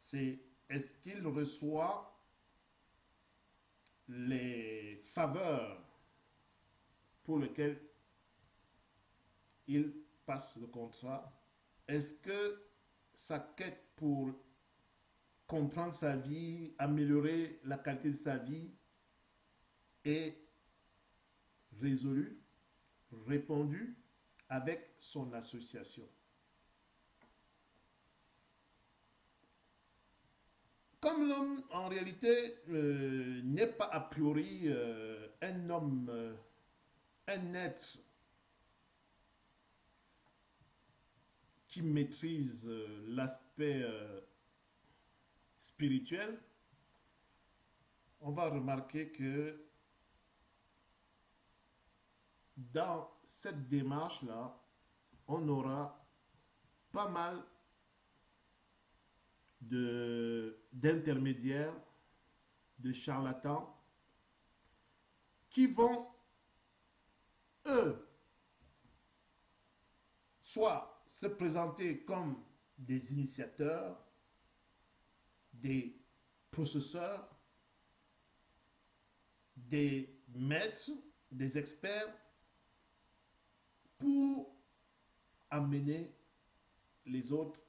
c'est est-ce qu'il reçoit les faveurs pour lesquelles il passe le contrat. Est-ce que sa quête pour comprendre sa vie, améliorer la qualité de sa vie est résolue, répondue avec son association. Comme l'homme, en réalité, n'est pas a priori un homme, un être qui maîtrise l'aspect spirituel, on va remarquer que dans cette démarche-là, on aura pas mal d'intermédiaires, de charlatans, qui vont, eux, soit se présenter comme des initiateurs, des processeurs, des maîtres, des experts, pour amener les autres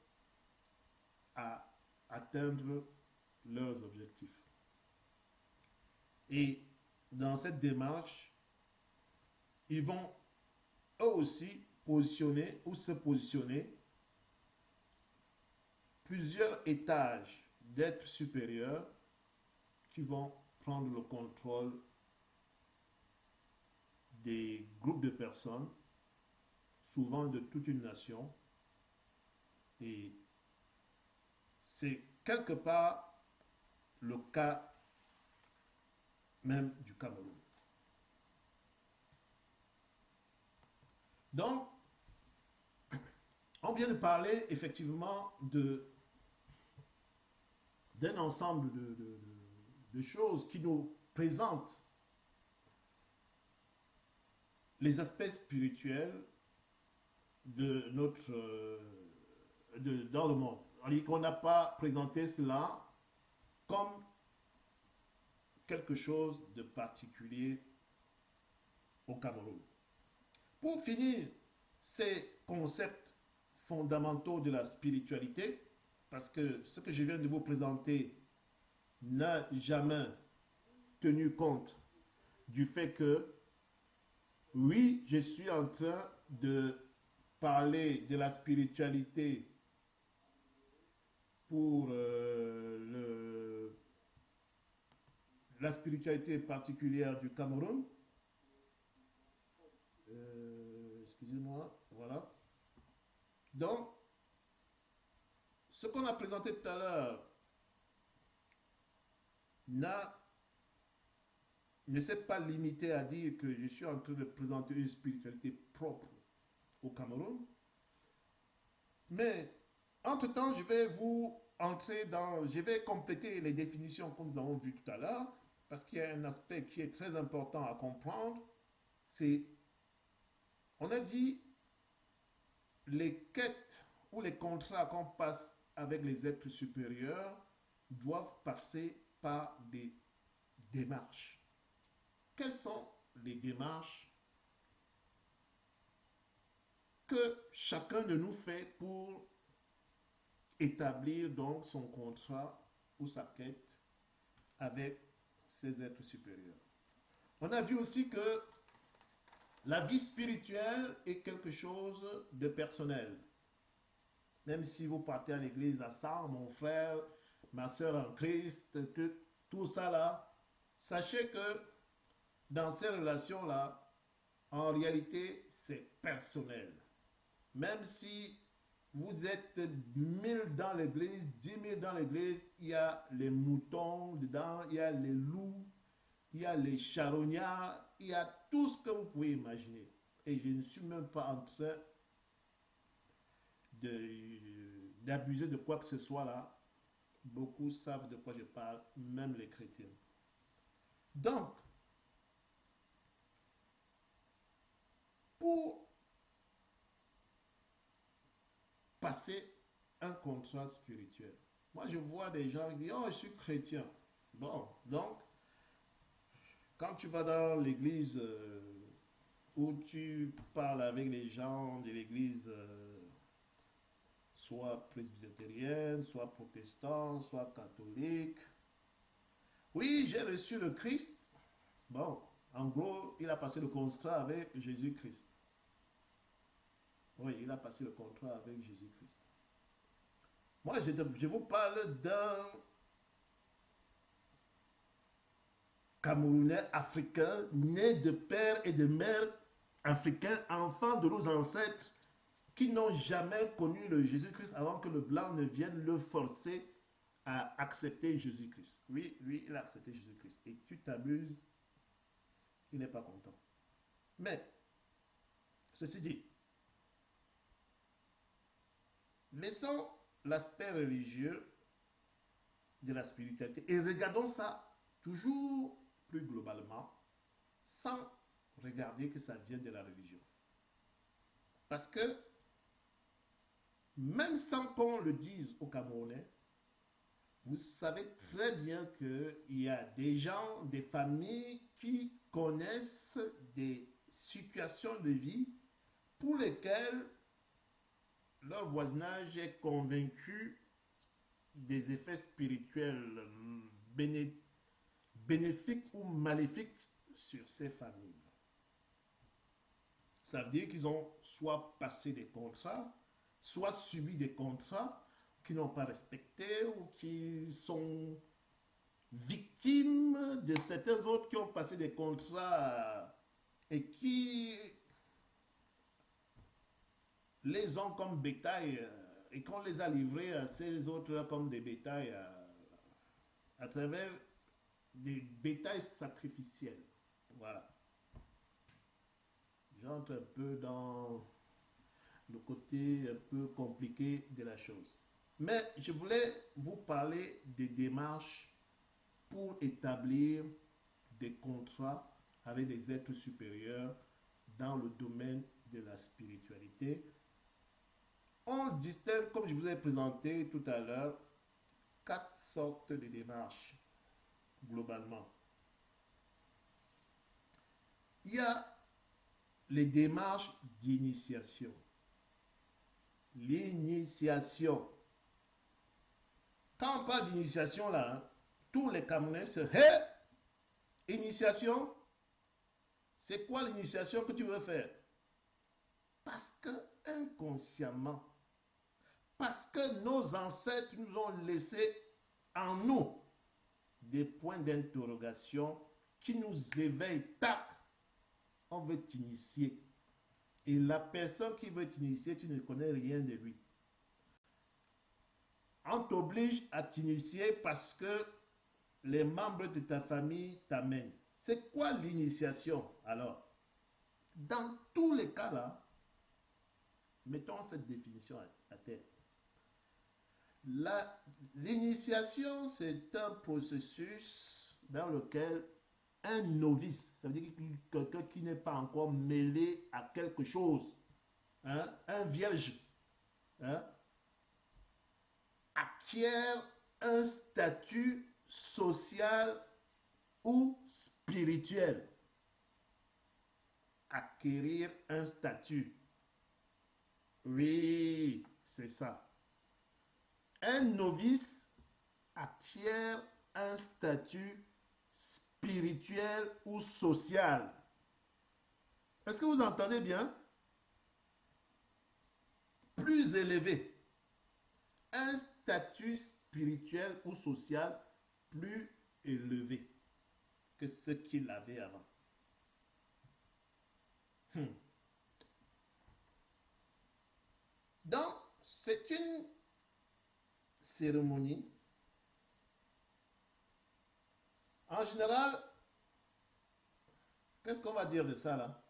à atteindre leurs objectifs. Et dans cette démarche, ils vont eux aussi positionner ou se positionner plusieurs étages d'êtres supérieurs qui vont prendre le contrôle des groupes de personnes, souvent de toute une nation. Et c'est quelque part le cas même du Cameroun. Donc, on vient de parler effectivement d'un ensemble de choses qui nous présentent les aspects spirituels de notre dans le monde. On dit qu'on n'a pas présenté cela comme quelque chose de particulier au Cameroun. Pour finir, ces concepts fondamentaux de la spiritualité, parce que ce que je viens de vous présenter n'a jamais tenu compte du fait que, oui, je suis en train de parler de la spiritualité pour la spiritualité particulière du Cameroun. Excusez-moi, voilà. Donc, ce qu'on a présenté tout à l'heure ne s'est pas limité à dire que je suis en train de présenter une spiritualité propre au Cameroun. Mais, entre-temps, je vais compléter les définitions que nous avons vues tout à l'heure, parce qu'il y a un aspect qui est très important à comprendre. C'est, on a dit, les quêtes ou les contrats qu'on passe avec les êtres supérieurs doivent passer par des démarches. Quelles sont les démarches que chacun de nous fait pour établir donc son contrat ou sa quête avec ces êtres supérieurs? On a vu aussi que la vie spirituelle est quelque chose de personnel. Même si vous partez à l'église ensemble, mon frère, ma soeur en Christ, tout ça là, sachez que dans ces relations-là, en réalité, c'est personnel. Même si vous êtes 1000 dans l'église, 10 000 dans l'église, il y a les moutons dedans, il y a les loups, il y a les charognards, il y a tout ce que vous pouvez imaginer. Et je ne suis même pas en train d'abuser de quoi que ce soit là. Beaucoup savent de quoi je parle, même les chrétiens. Donc, pour passer un contrat spirituel, moi je vois des gens qui disent « Oh, je suis chrétien ». Bon, donc, quand tu vas dans l'église où tu parles avec les gens de l'église, soit presbytérienne, soit protestant, soit catholique, oui, j'ai reçu le Christ. Bon, en gros, il a passé le contrat avec Jésus-Christ. Oui, il a passé le contrat avec Jésus-Christ. Moi, je vous parle d'un Camerounais africain, né de père et de mère africains, enfant de nos ancêtres, qui n'ont jamais connu le Jésus-Christ avant que le blanc ne vienne le forcer à accepter Jésus-Christ. Oui, lui, il a accepté Jésus-Christ. Et tu t'abuses, il n'est pas content. Mais, ceci dit, laissons l'aspect religieux de la spiritualité et regardons ça toujours plus globalement, sans regarder que ça vient de la religion. Parce que, même sans qu'on le dise aux Camerounais, vous savez très bien qu'il y a des gens, des familles qui connaissent des situations de vie pour lesquelles leur voisinage est convaincu des effets spirituels bénéfiques ou maléfiques sur ces familles. Ça veut dire qu'ils ont soit passé des contrats, soit subi des contrats qui n'ont pas respecté ou qui sont victimes de certains autres qui ont passé des contrats et qui les ont comme bétail et qu'on les a livrés à ces autres comme des bétails à travers des bétails sacrificiels. Voilà. J'entre un peu dans le côté un peu compliqué de la chose. Mais je voulais vous parler des démarches pour établir des contrats avec des êtres supérieurs dans le domaine de la spiritualité. On distingue, comme je vous ai présenté tout à l'heure, 4 sortes de démarches globalement. Il y a les démarches d'initiation. L'initiation. Quand on parle d'initiation là, hein, tous les Camerounais se hé, initiation, c'est quoi l'initiation que tu veux faire? Parce que inconsciemment, parce que nos ancêtres nous ont laissé en nous des points d'interrogation qui nous éveillent. Tac, on veut t'initier. Et la personne qui veut t'initier, tu ne connais rien de lui. On t'oblige à t'initier parce que les membres de ta famille t'amènent. C'est quoi l'initiation alors? Dans tous les cas là, mettons cette définition à terre. L'initiation, c'est un processus dans lequel un novice, ça veut dire quelqu'un qui n'est pas encore mêlé à quelque chose, hein, un vierge, hein, acquiert un statut social ou spirituel. Acquérir un statut. Oui, c'est ça. Un novice acquiert un statut spirituel ou social. Est-ce que vous entendez bien? Plus élevé. Un statut spirituel ou social plus élevé que ce qu'il avait avant. Donc, c'est une cérémonie. En général, qu'est-ce qu'on va dire de ça là?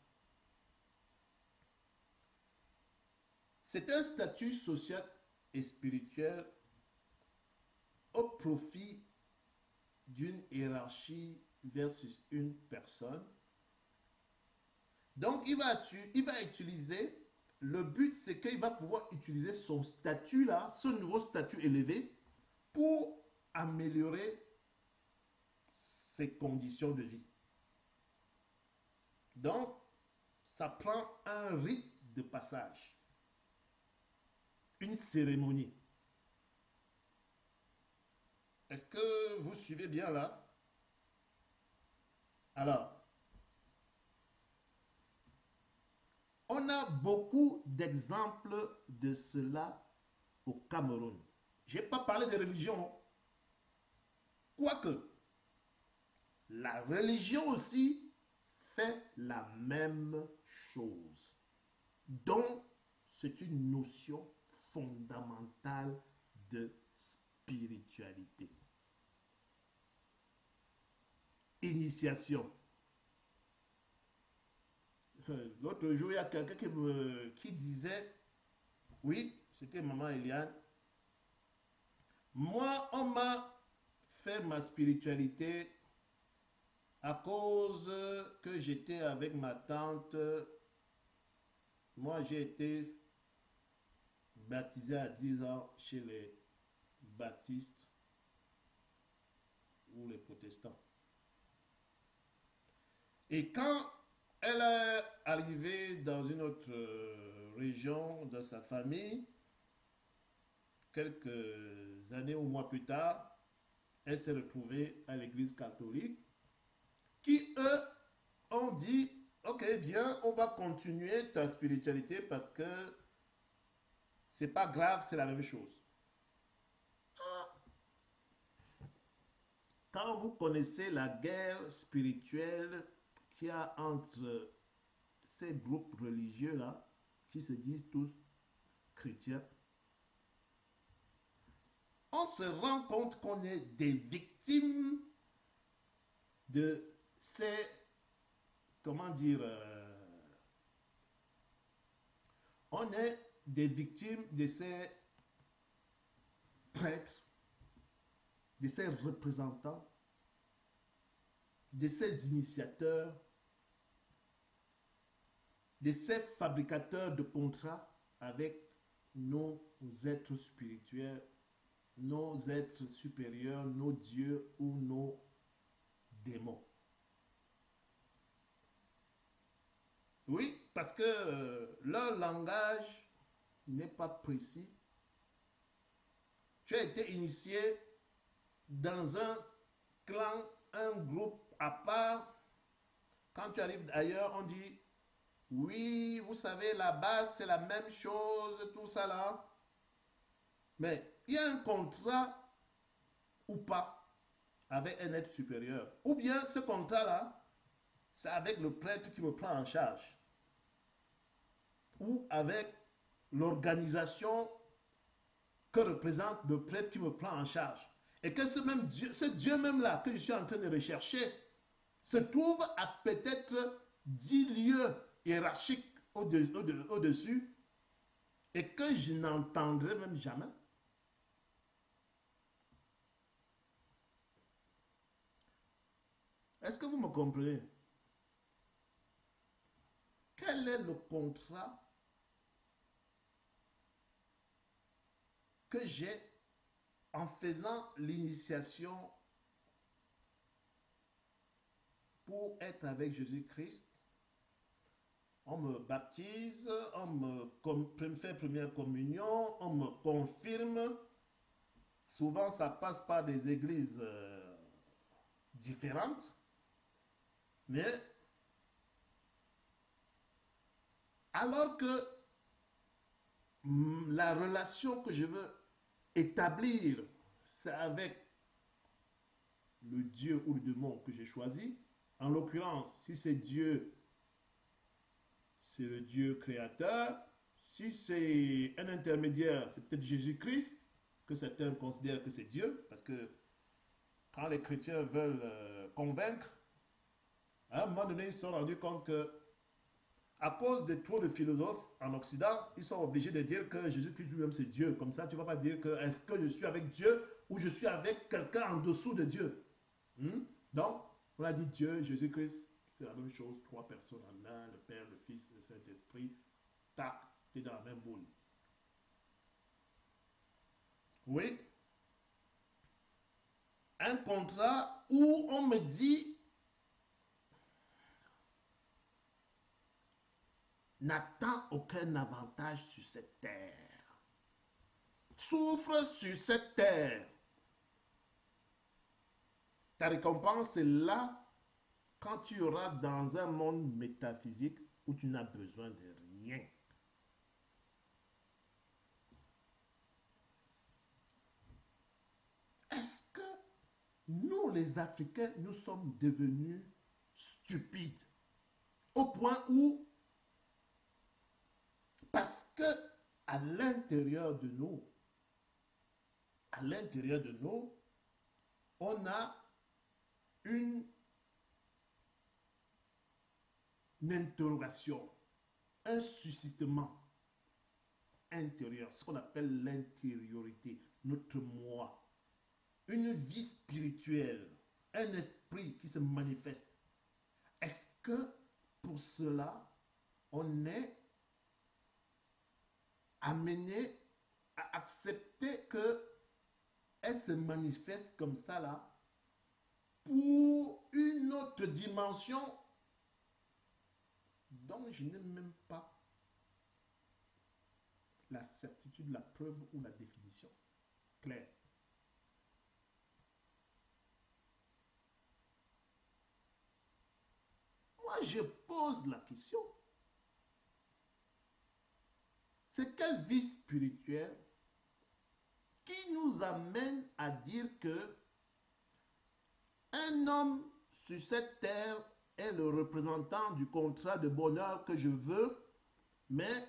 C'est un statut social et spirituel au profit d'une hiérarchie versus une personne. Donc, il va utiliser, le but c'est qu'il va pouvoir utiliser son statut là, ce nouveau statut élevé, pour améliorer ses conditions de vie. Donc, ça prend un rite de passage, une cérémonie. Est-ce que vous suivez bien là? Alors, on a beaucoup d'exemples de cela au Cameroun. Je n'ai pas parlé de religion. Quoique, la religion aussi fait la même chose. Donc, c'est une notion fondamentale de spiritualité. Initiation. L'autre jour, il y a quelqu'un qui disait, oui, c'était maman Eliane, moi, on m'a fait ma spiritualité à cause que j'étais avec ma tante. Moi, j'ai été baptisé à 10 ans chez les baptistes ou les protestants. Et quand elle est arrivée dans une autre région de sa famille, quelques années ou mois plus tard, elle s'est retrouvée à l'église catholique qui, eux, ont dit, ok, viens, on va continuer ta spiritualité parce que c'est pas grave, c'est la même chose. Quand vous connaissez la guerre spirituelle qu'il y a entre ces groupes religieux-là, qui se disent tous chrétiens, on se rend compte qu'on est des victimes de ces, comment dire, on est des victimes de ces prêtres, de ces représentants, de ces initiateurs, de ces fabricateurs de contrats avec nos êtres spirituels, nos êtres supérieurs, nos dieux ou nos démons. Oui, parce que leur langage n'est pas précis. Tu as été initié dans un clan, un groupe à part. Quand tu arrives ailleurs, on dit oui, vous savez, là-bas, c'est la même chose, tout ça là. Mais il y a un contrat ou pas avec un être supérieur. Ou bien ce contrat-là, c'est avec le prêtre qui me prend en charge. Ou avec l'organisation que représente le prêtre qui me prend en charge. Et que ce Dieu même là que je suis en train de rechercher se trouve à peut-être 10 lieux hiérarchiques au-dessus et que je n'entendrai même jamais. Est-ce que vous me comprenez? Quel est le contrat que j'ai en faisant l'initiation pour être avec Jésus-Christ? On me baptise, on me fait première communion, on me confirme. Souvent, ça passe par des églises différentes. Mais alors que la relation que je veux établir, c'est avec le Dieu ou le démon que j'ai choisi. En l'occurrence, si c'est Dieu, c'est le Dieu créateur. Si c'est un intermédiaire, c'est peut-être Jésus-Christ, que certains considèrent que c'est Dieu, parce que quand les chrétiens veulent convaincre, à un moment donné, ils se sont rendus compte que, à cause de trop de philosophes en Occident, ils sont obligés de dire que Jésus-Christ lui-même c'est Dieu. Comme ça, tu ne vas pas dire que est-ce que je suis avec Dieu ou je suis avec quelqu'un en dessous de Dieu. Donc, on a dit Dieu, Jésus-Christ, c'est la même chose, trois personnes en un, le Père, le Fils, le Saint-Esprit. Tac, tu es dans la même boule. Oui. Un contrat où on me dit n'attends aucun avantage sur cette terre. Souffre sur cette terre. Ta récompense est là quand tu auras dans un monde métaphysique où tu n'as besoin de rien. Est-ce que nous, les Africains, nous sommes devenus stupides au point où, parce que à l'intérieur de nous, on a une interrogation, un suscitement intérieur, ce qu'on appelle l'intériorité, notre moi, une vie spirituelle, un esprit qui se manifeste. Est-ce que pour cela, on est amené à accepter que elle se manifeste comme ça là pour une autre dimension dont je n'ai même pas la certitude, la preuve ou la définition claire. Moi, je pose la question. C'est quelle vie spirituelle qui nous amène à dire que un homme sur cette terre est le représentant du contrat de bonheur que je veux, mais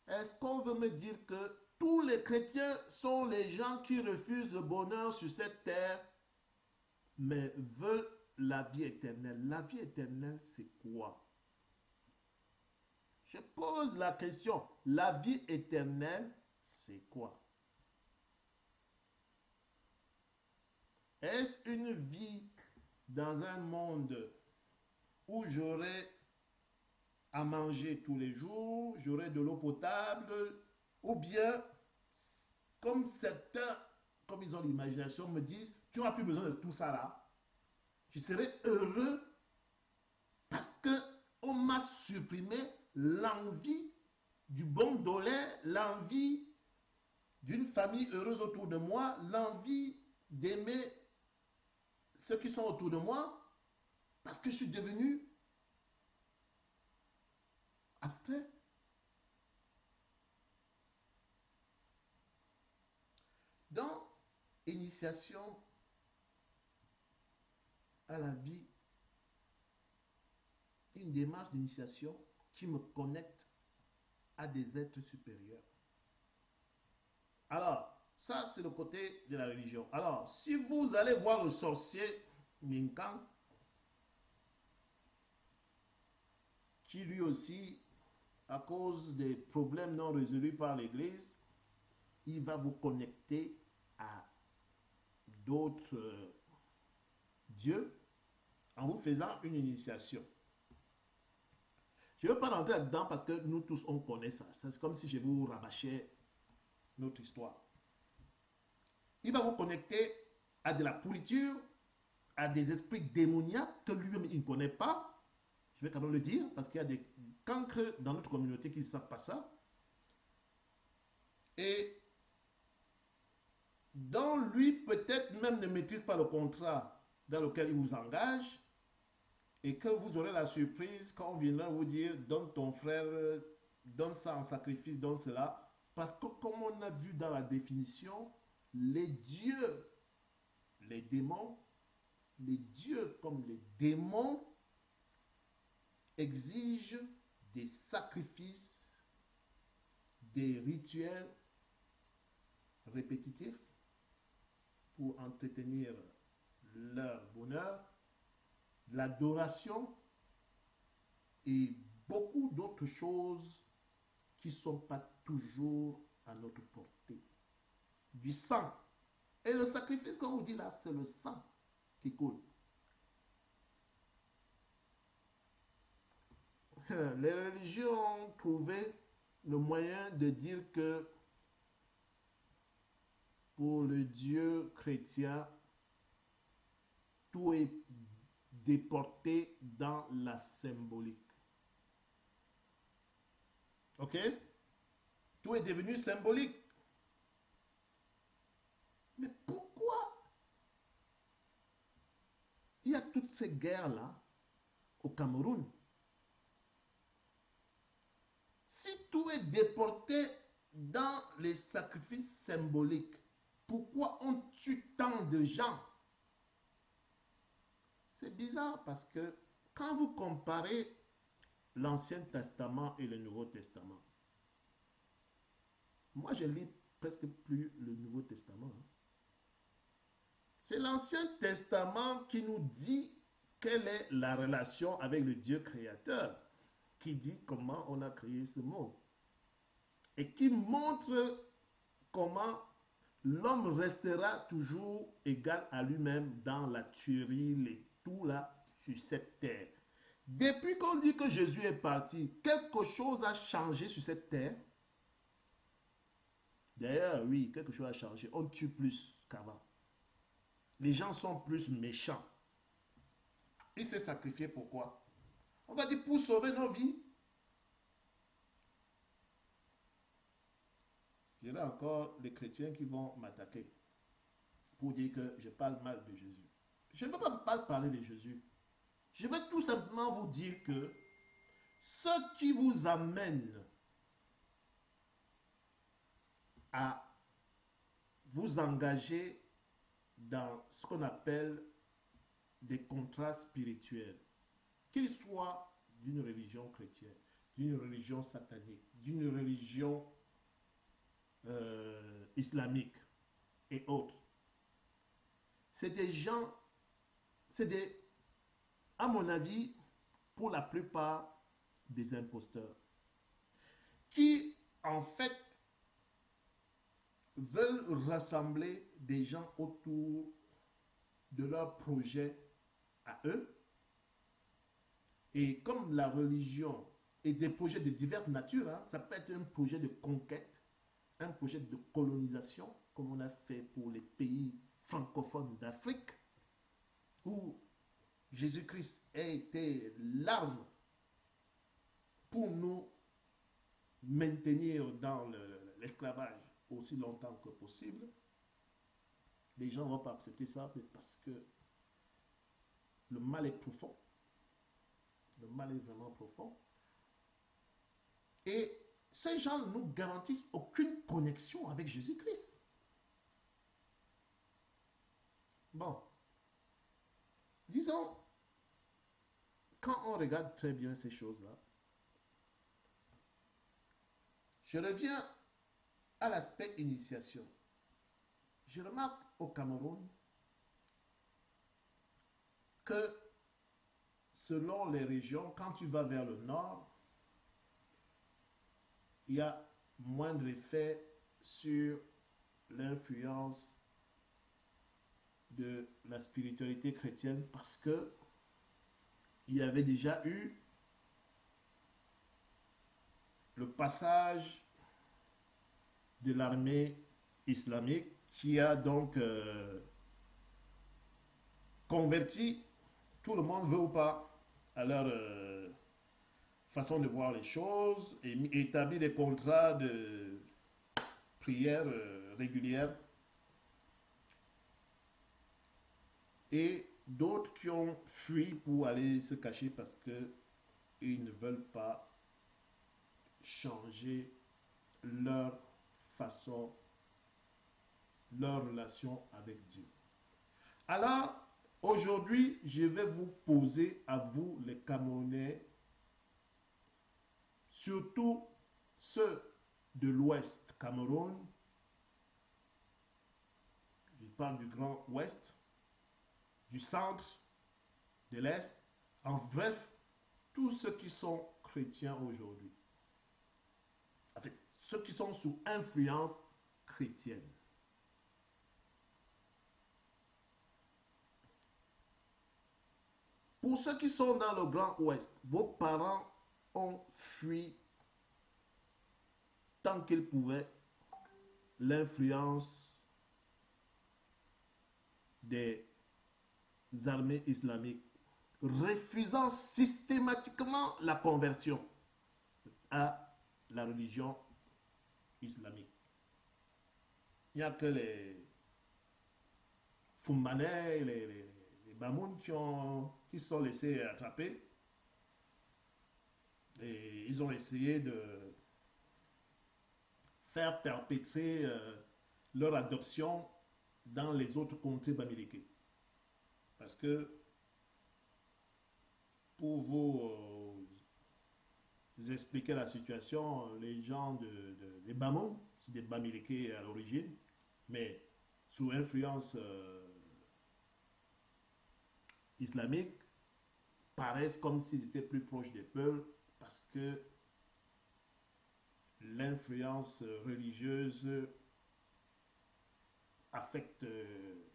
est-ce qu'on veut me dire que tous les chrétiens sont les gens qui refusent le bonheur sur cette terre? mais veulent la vie éternelle. La vie éternelle, c'est quoi? Je pose la question. La vie éternelle, c'est quoi? Est-ce une vie dans un monde où j'aurai à manger tous les jours, j'aurai de l'eau potable, ou bien, comme certains, comme ils ont l'imagination, me disent, tu n'auras plus besoin de tout ça là. Je serai heureux parce que on m'a supprimé l'envie du bon dollar, l'envie d'une famille heureuse autour de moi, l'envie d'aimer ceux qui sont autour de moi, parce que je suis devenu abstrait. Dans initiation à la vie, une démarche d'initiation qui me connecte à des êtres supérieurs. Alors, ça c'est le côté de la religion. Alors, si vous allez voir le sorcier Minkan, qui lui aussi, à cause des problèmes non résolus par l'Église, il va vous connecter à d'autres dieux en vous faisant une initiation. Je ne veux pas rentrer là-dedans parce que nous tous on connaît ça. C'est comme si je vous rabâchais notre histoire. Il va vous connecter à de la pourriture, à des esprits démoniaques que lui-même il ne connaît pas. Je vais quand même le dire parce qu'il y a des cancres dans notre communauté qui ne savent pas ça. Et dont lui peut-être même ne maîtrise pas le contrat dans lequel il vous engage, et que vous aurez la surprise quand on viendra vous dire donne ton frère, donne ça en sacrifice, donne cela, parce que comme on a vu dans la définition, les dieux, les démons, les dieux comme les démons exigent des sacrifices, des rituels répétitifs pour entretenir leur bonheur, l'adoration et beaucoup d'autres choses qui ne sont pas toujours à notre portée. Du sang. Et le sacrifice, comme on vous dit là, c'est le sang qui coule. Les religions ont trouvé le moyen de dire que pour le Dieu chrétien, tout est déporté dans la symbolique. Ok? Tout est devenu symbolique. Mais pourquoi il y a toutes ces guerres-là au Cameroun? Si tout est déporté dans les sacrifices symboliques, pourquoi on tue tant de gens? C'est bizarre parce que quand vous comparez l'Ancien Testament et le Nouveau Testament, moi je lis presque plus le Nouveau Testament. C'est l'Ancien Testament qui nous dit quelle est la relation avec le Dieu créateur, qui dit comment on a créé ce monde et qui montre comment l'homme restera toujours égal à lui-même dans la tuerie, et tout là sur cette terre. Depuis qu'on dit que Jésus est parti, quelque chose a changé sur cette terre. D'ailleurs, oui, quelque chose a changé. On tue plus qu'avant. Les gens sont plus méchants. Il s'est sacrifié pourquoi? On va dire pour sauver nos vies. Il y a encore les chrétiens qui vont m'attaquer pour dire que je parle mal de Jésus. Je ne veux pas parler de Jésus. Je vais tout simplement vous dire que ce qui vous amène à vous engager dans ce qu'on appelle des contrats spirituels, qu'ils soient d'une religion chrétienne, d'une religion satanique, d'une religion islamique et autres. C'est des gens c'est des, à mon avis, pour la plupart, des imposteurs qui, en fait, veulent rassembler des gens autour de leur projet à eux. Et comme la religion et des projets de diverses natures, hein, ça peut être un projet de conquête, un projet de colonisation, comme on a fait pour les pays francophones d'Afrique, où Jésus-Christ a été l'arme pour nous maintenir dans l'esclavage aussi longtemps que possible. Les gens ne vont pas accepter ça parce que le mal est profond. Le mal est vraiment profond. Et ces gens ne nous garantissent aucune connexion avec Jésus-Christ. Bon. Disons, quand on regarde très bien ces choses-là, je reviens à l'aspect initiation. Je remarque au Cameroun que selon les régions, quand tu vas vers le nord, il y a moindre effet sur l'influence de la spiritualité chrétienne parce que il y avait déjà eu le passage de l'armée islamique qui a donc converti tout le monde, veut ou pas, à leur façon de voir les choses et établi des contrats de prière régulière. Et d'autres qui ont fui pour aller se cacher parce qu'ils ne veulent pas changer leur façon, leur relation avec Dieu. Alors, aujourd'hui, je vais vous poser à vous, les Camerounais, surtout ceux de l'Ouest Cameroun, je parle du Grand Ouest, du centre, de l'Est, en bref, tous ceux qui sont chrétiens aujourd'hui. En fait, ceux qui sont sous influence chrétienne. Pour ceux qui sont dans le Grand Ouest, vos parents ont fui tant qu'ils pouvaient l'influence des armées islamiques, refusant systématiquement la conversion à la religion islamique. Il n'y a que les Fumbanais, les Bamoun qui sont laissés attraper. Et ils ont essayé de faire perpétrer leur adoption dans les autres contrées bamileke. Parce que pour vous expliquer la situation, les gens des Bamoun, c'est des bamileke à l'origine, mais sous influence islamique, paraissent comme s'ils étaient plus proches des peuples parce que l'influence religieuse affecte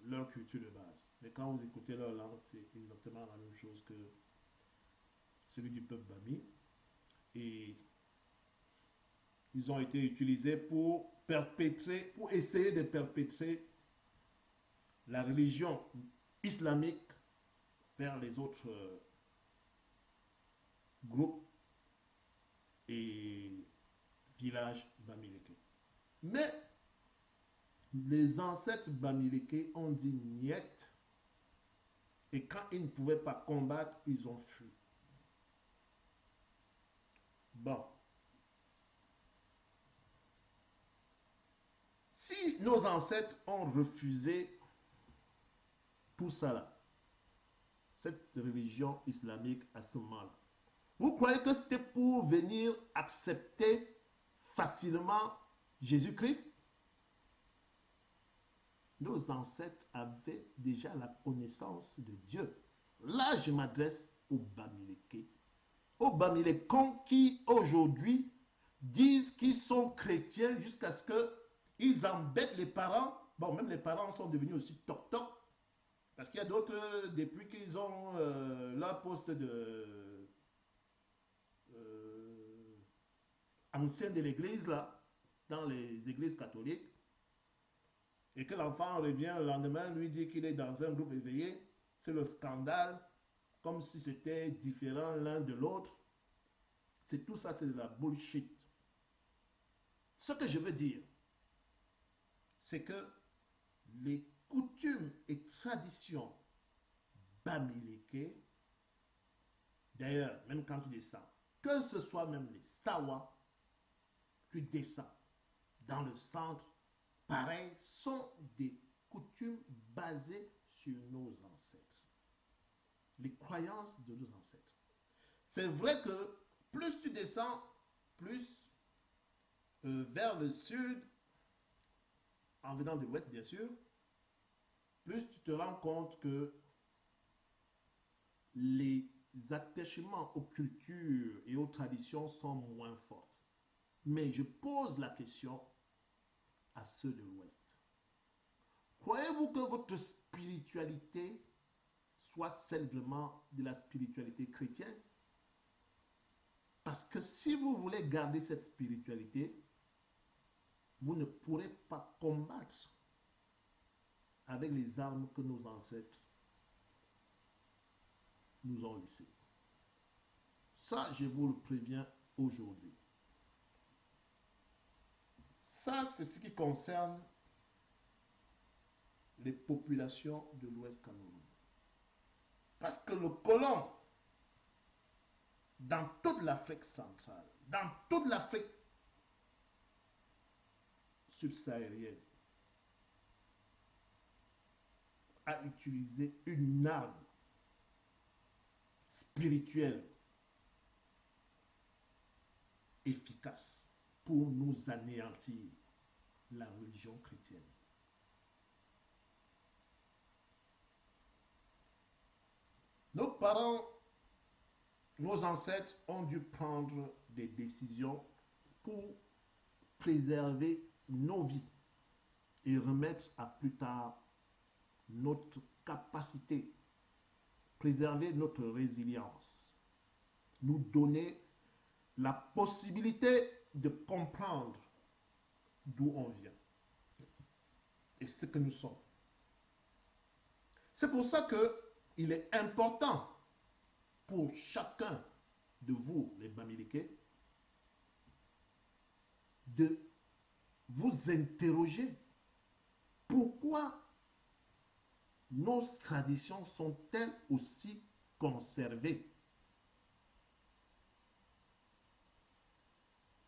leur culture de base. Mais quand vous écoutez leur langue, c'est exactement la même chose que celui du peuple Bami. Et ils ont été utilisés pour perpétrer, pour essayer de perpétrer la religion islamique vers les autres groupes et villages bamileke. Mais les ancêtres bamileke ont dit niet et quand ils ne pouvaient pas combattre, ils ont fui. Bon. Si nos ancêtres ont refusé tout ça là, cette religion islamique à ce moment-là, vous croyez que c'était pour venir accepter facilement Jésus-Christ? Nos ancêtres avaient déjà la connaissance de Dieu. Là, je m'adresse aux Bamileke, aux Bamilekons qui aujourd'hui disent qu'ils sont chrétiens jusqu'à ce qu'ils embêtent les parents. Bon, même les parents sont devenus aussi toc-toc. Parce qu'il y a d'autres, depuis qu'ils ont leur poste de ancien de l'église, là, dans les églises catholiques, et que l'enfant revient le lendemain, lui dit qu'il est dans un groupe éveillé, c'est le scandale, comme si c'était différent l'un de l'autre. C'est tout ça, c'est de la bullshit. Ce que je veux dire, c'est que les coutumes et traditions bamileke, d'ailleurs, même quand tu descends, que ce soit même les Sawa, tu descends dans le centre, pareil, sont des coutumes basées sur nos ancêtres. Les croyances de nos ancêtres. C'est vrai que plus tu descends, plus vers le sud, en venant de l'ouest bien sûr, plus tu te rends compte que les attachements aux cultures et aux traditions sont moins forts. Mais je pose la question à ceux de l'ouest. Croyez-vous que votre spiritualité soit celle vraiment de la spiritualité chrétienne? Parce que si vous voulez garder cette spiritualité, vous ne pourrez pas combattre avec les armes que nos ancêtres nous ont laissées. Ça, je vous le préviens aujourd'hui. Ça, c'est ce qui concerne les populations de l'Ouest Cameroun. Parce que le colon, dans toute l'Afrique centrale, dans toute l'Afrique subsaharienne, a utilisé une arme spirituelle efficace pour nous anéantir, la religion chrétienne. Nos parents, nos ancêtres ont dû prendre des décisions pour préserver nos vies et remettre à plus tard notre capacité, préserver notre résilience, nous donner la possibilité de comprendre d'où on vient et ce que nous sommes. C'est pour ça qu'il est important pour chacun de vous, les Bamileke, de vous interroger pourquoi nos traditions sont-elles aussi conservées.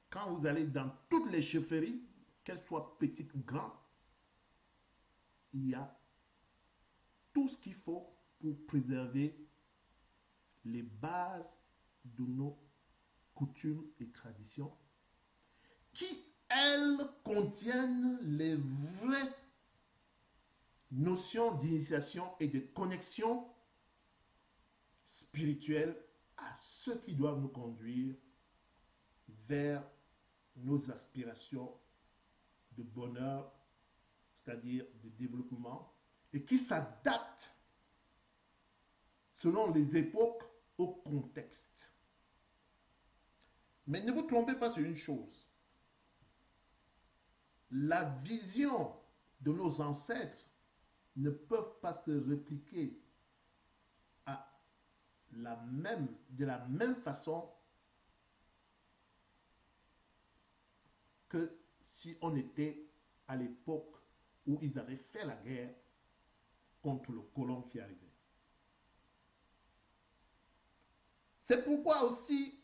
Quand vous allez dans toutes les chefferies, qu'elles soient petites ou grandes, il y a tout ce qu'il faut pour préserver les bases de nos coutumes et traditions qui, elles, contiennent les vraies notions d'initiation et de connexion spirituelle à ceux qui doivent nous conduire vers nos aspirations de bonheur, c'est-à-dire de développement, et qui s'adaptent selon les époques au contexte. Mais ne vous trompez pas sur une chose. La vision de nos ancêtres ne peuvent pas se répliquer de la même façon que si on était à l'époque où ils avaient fait la guerre contre le colon qui arrivait. C'est pourquoi aussi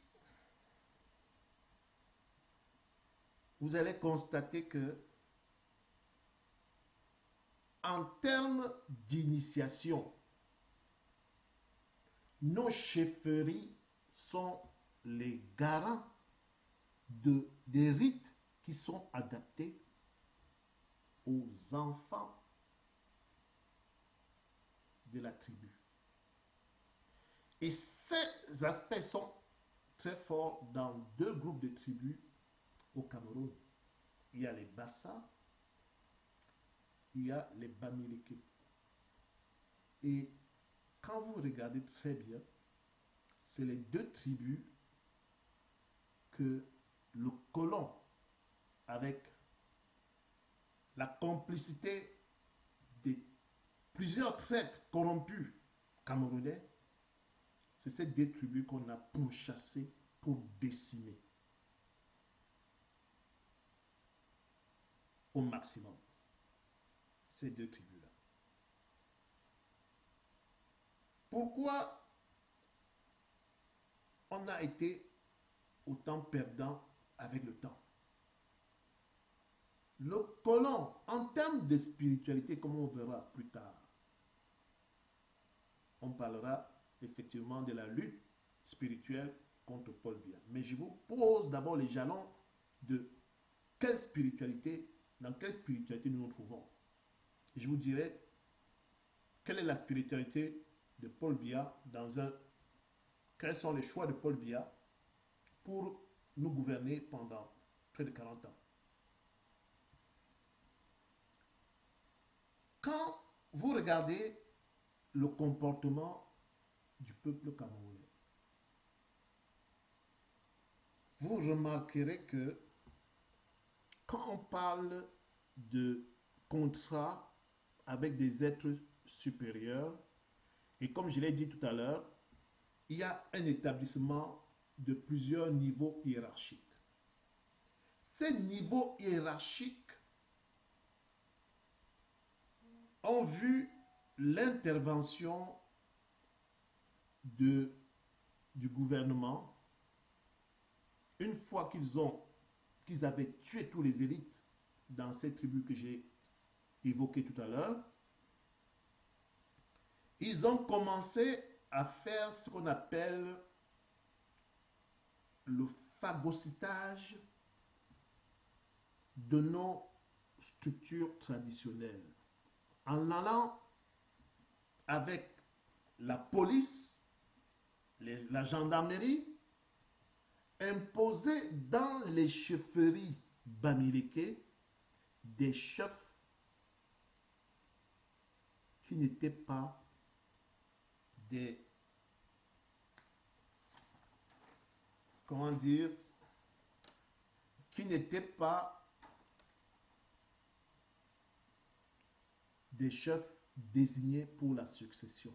vous allez constater que en termes d'initiation, nos chefferies sont les garants des rites qui sont adaptés aux enfants de la tribu. Et ces aspects sont très forts dans deux groupes de tribus au Cameroun. Il y a les Bassa, il y a les Bamileke. Et quand vous regardez très bien, c'est les deux tribus que le colon, avec la complicité de plusieurs traîtres corrompus camerounais, c'est ces deux tribus qu'on a pourchassées pour décimer au maximum. Ces deux tribus-là. Pourquoi on a été autant perdant avec le temps? Le colon, en termes de spiritualité, comme on verra plus tard, on parlera effectivement de la lutte spirituelle contre Paul Biya. Mais je vous pose d'abord les jalons de quelle spiritualité, dans quelle spiritualité nous nous trouvons. Et je vous dirai quelle est la spiritualité de Paul Biya quels sont les choix de Paul Biya pour nous gouverner pendant près de 40 ans. Quand vous regardez le comportement du peuple camerounais, vous remarquerez que quand on parle de contrat avec des êtres supérieurs, et comme je l'ai dit tout à l'heure, il y a un établissement de plusieurs niveaux hiérarchiques. Ces niveaux hiérarchiques ont vu l'intervention du gouvernement une fois qu'ils avaient tué tous les élites dans ces tribus que j'ai évoquées tout à l'heure. Ils ont commencé à faire ce qu'on appelle le phagocytage de nos structures traditionnelles, en allant avec la police, la gendarmerie, imposer dans les chefferies bamileke des chefs qui n'étaient pas des, comment dire, qui n'étaient pas des chefs désignés pour la succession.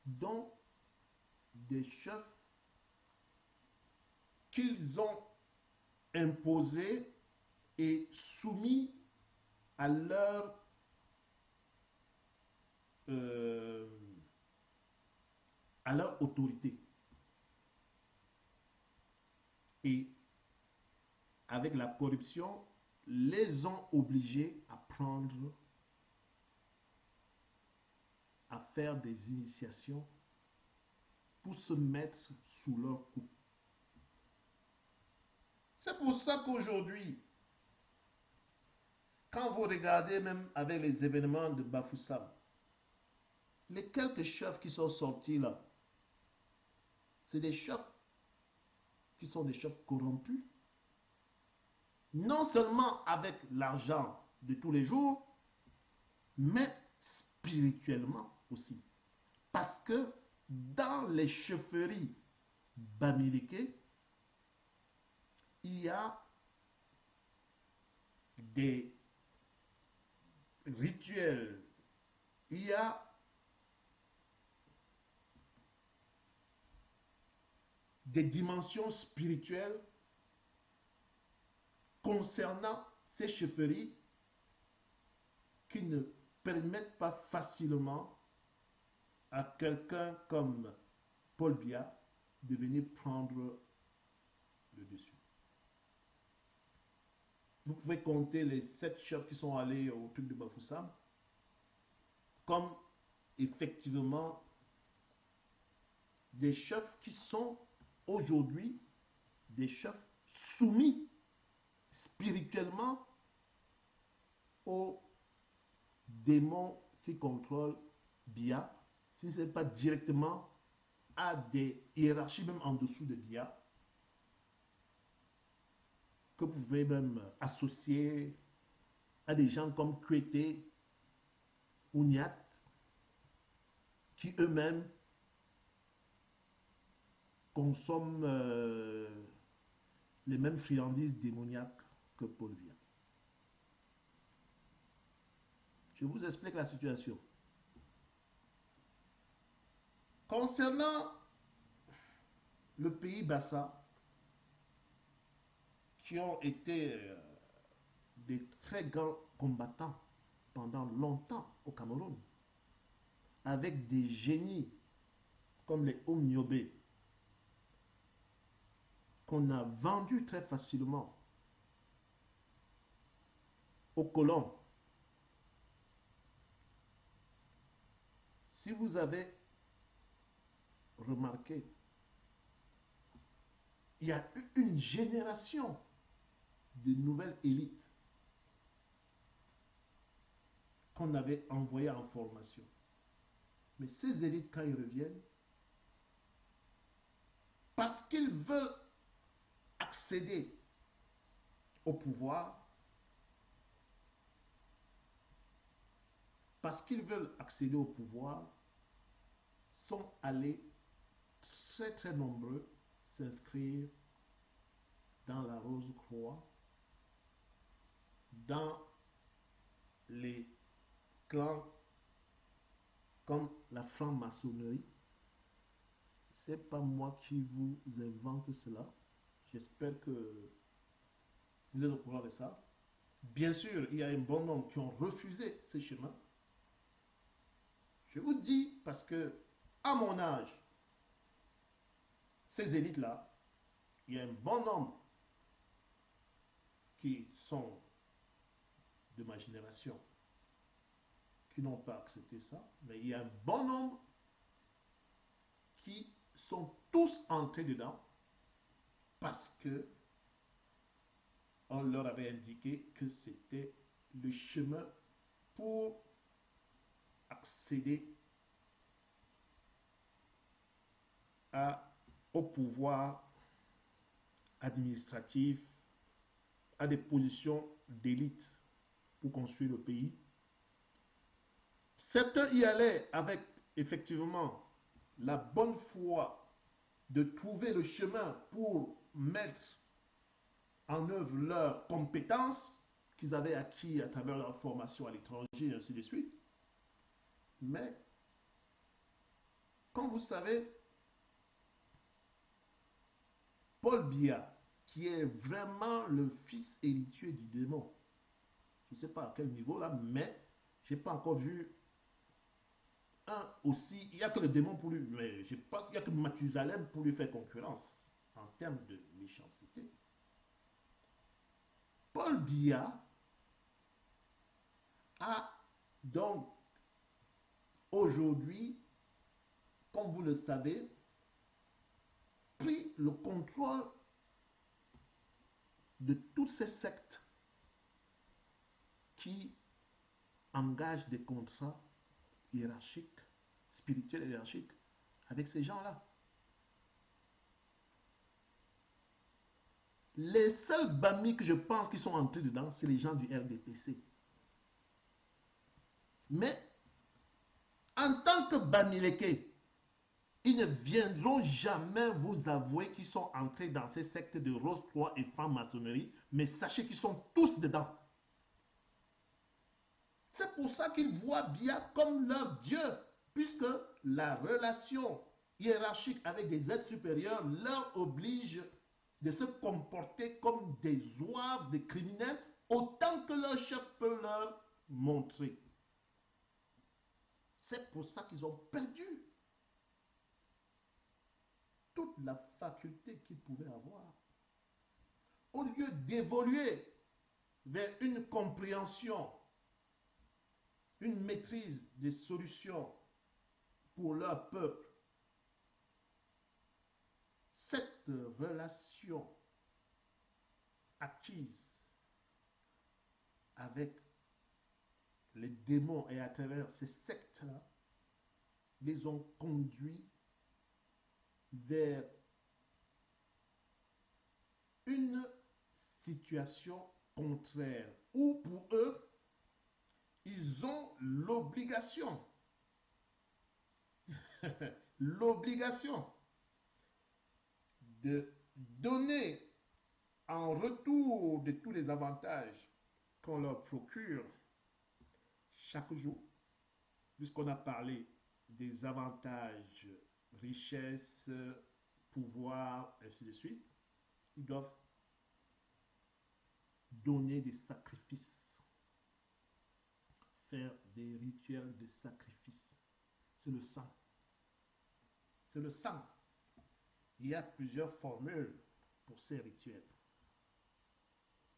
Donc, des chefs qu'ils ont imposés et soumis à leur autorité. Et avec la corruption, les ont obligés à faire des initiations pour se mettre sous leur coupe. C'est pour ça qu'aujourd'hui, quand vous regardez même avec les événements de Bafoussam, les quelques chefs qui sont sortis là, c'est des chefs qui sont des chefs corrompus, non seulement avec l'argent de tous les jours, mais spirituellement aussi. Parce que dans les chefferies bamileke, il y a des rituels, il y a des dimensions spirituelles concernant ces chefferies qui ne permettent pas facilement à quelqu'un comme Paul Biya de venir prendre le dessus. Vous pouvez compter les 7 chefs qui sont allés au truc de Bafoussam comme effectivement des chefs qui sont aujourd'hui des chefs soumis spirituellement aux démons qui contrôlent Biya, si ce n'est pas directement à des hiérarchies même en dessous de Bia, que vous pouvez même associer à des gens comme Kwete ou Niat, qui eux-mêmes consomment les mêmes friandises démoniaques que Paul Biya. Je vous explique la situation. Concernant le pays Bassa, qui ont été des très grands combattants pendant longtemps au Cameroun, avec des génies comme les Omniobe, qu'on a vendus très facilement aux colons. Si vous avez remarqué, il y a eu une génération de nouvelles élites qu'on avait envoyées en formation. Mais ces élites, quand ils reviennent, parce qu'ils veulent accéder au pouvoir, sont allés très nombreux s'inscrire dans la Rose-Croix, dans les clans comme la franc-maçonnerie. C'est pas moi qui vous invente cela. J'espère que vous êtes au courant de ça. Bien sûr, il y a un bon nombre qui ont refusé ce chemin. Je vous dis parce que, à mon âge, ces élites-là, il y a un bon nombre qui sont de ma génération qui n'ont pas accepté ça, mais il y a un bon nombre qui sont tous entrés dedans parce que on leur avait indiqué que c'était le chemin pour accéder au pouvoir administratif, à des positions d'élite pour construire le pays. Certains y allaient avec effectivement la bonne foi de trouver le chemin pour mettre en œuvre leurs compétences qu'ils avaient acquis à travers leur formation à l'étranger et ainsi de suite. Mais, comme vous savez, Paul Biya, qui est vraiment le fils héritier du démon, je ne sais pas à quel niveau là, mais je n'ai pas encore vu un aussi, il n'y a que le démon pour lui, mais je pense qu'il n'y a que Mathusalem pour lui faire concurrence en termes de méchanceté. Paul Biya a donc aujourd'hui, comme vous le savez, pris le contrôle de toutes ces sectes qui engagent des contrats hiérarchiques, spirituels et hiérarchiques avec ces gens-là. Les seuls Bami que je pense qui sont entrés dedans, c'est les gens du RDPC. Mais, en tant que Bamileke, ils ne viendront jamais vous avouer qu'ils sont entrés dans ces sectes de Rose-Croix et franc-maçonnerie, mais sachez qu'ils sont tous dedans. C'est pour ça qu'ils voient bien comme leur Dieu, puisque la relation hiérarchique avec des êtres supérieurs leur oblige de se comporter comme des zouaves, des criminels, autant que leur chef peut leur montrer. C'est pour ça qu'ils ont perdu toute la faculté qu'ils pouvaient avoir. Au lieu d'évoluer vers une compréhension, une maîtrise des solutions pour leur peuple, cette relation acquise avec les démons et à travers ces sectes-là les ont conduits vers une situation contraire où pour eux, ils ont l'obligation, l'obligation de donner en retour de tous les avantages qu'on leur procure chaque jour, puisqu'on a parlé des avantages, richesse, pouvoir, ainsi de suite, ils doivent donner des sacrifices, faire des rituels de sacrifice. C'est le sang. C'est le sang. Il y a plusieurs formules pour ces rituels.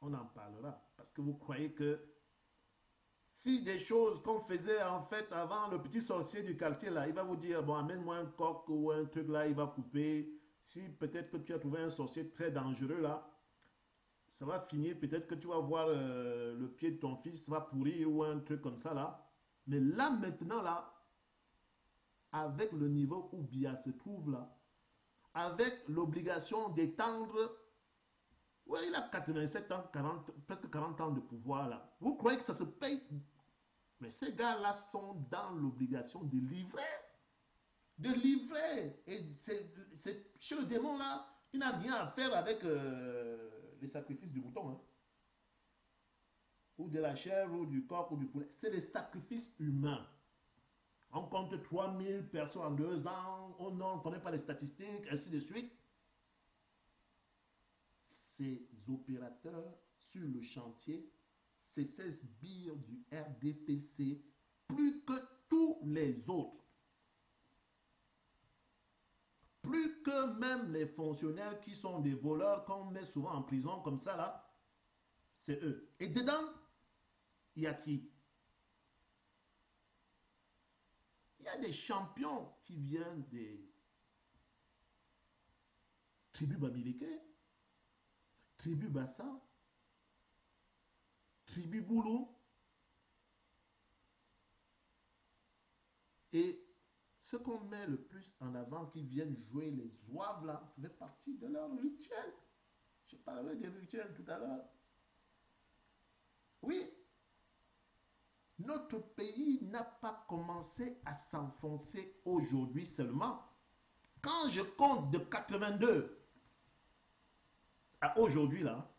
On en parlera. Parce que vous croyez que si des choses qu'on faisait en fait avant, le petit sorcier du quartier là, il va vous dire, bon, amène-moi un coq ou un truc là, il va couper. Si peut-être que tu as trouvé un sorcier très dangereux là, ça va finir, peut-être que tu vas voir le pied de ton fils va pourrir ou un truc comme ça là. Mais là maintenant là, avec le niveau où Bia se trouve là, avec l'obligation d'étendre, ouais, il a 87 ans, 40, presque 40 ans de pouvoir là. Vous croyez que ça se paye? Mais ces gars-là sont dans l'obligation de livrer. De livrer. Et chez le démon là, il n'a rien à faire avec les sacrifices du mouton. Hein. Ou de la chair, ou du coq, ou du poulet. C'est des sacrifices humains. On compte 3000 personnes en 2 ans, on ne connaît pas les statistiques, ainsi de suite. Ces opérateurs sur le chantier, c'est ces sbires du RDPC, plus que tous les autres. Plus que même les fonctionnaires qui sont des voleurs qu'on met souvent en prison comme ça là, c'est eux. Et dedans, il y a qui? Il y a des champions qui viennent des tribus bamileke, tribu Bassa, tribu Boulou. Et ce qu'on met le plus en avant, qui viennent jouer les zouaves là, ça fait partie de leur rituel. Je parlerai des rituels tout à l'heure. Oui, notre pays n'a pas commencé à s'enfoncer aujourd'hui seulement. Quand je compte de 82 à aujourd'hui là,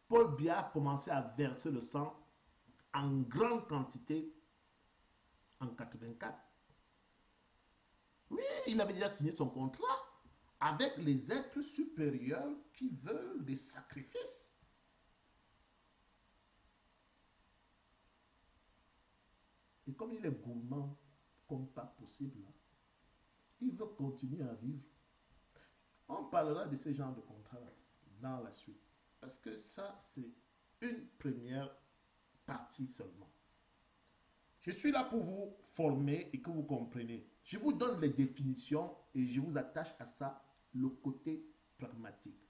Paul Biya a commencé à verser le sang en grande quantité en 84. Oui, il avait déjà signé son contrat avec les êtres supérieurs qui veulent des sacrifices. Et comme il est gourmand comme pas possible, là, il veut continuer à vivre. On parlera de ce genre de contrat dans la suite. Parce que ça, c'est une première partie seulement. Je suis là pour vous former et que vous compreniez. Je vous donne les définitions et je vous attache à ça le côté pragmatique.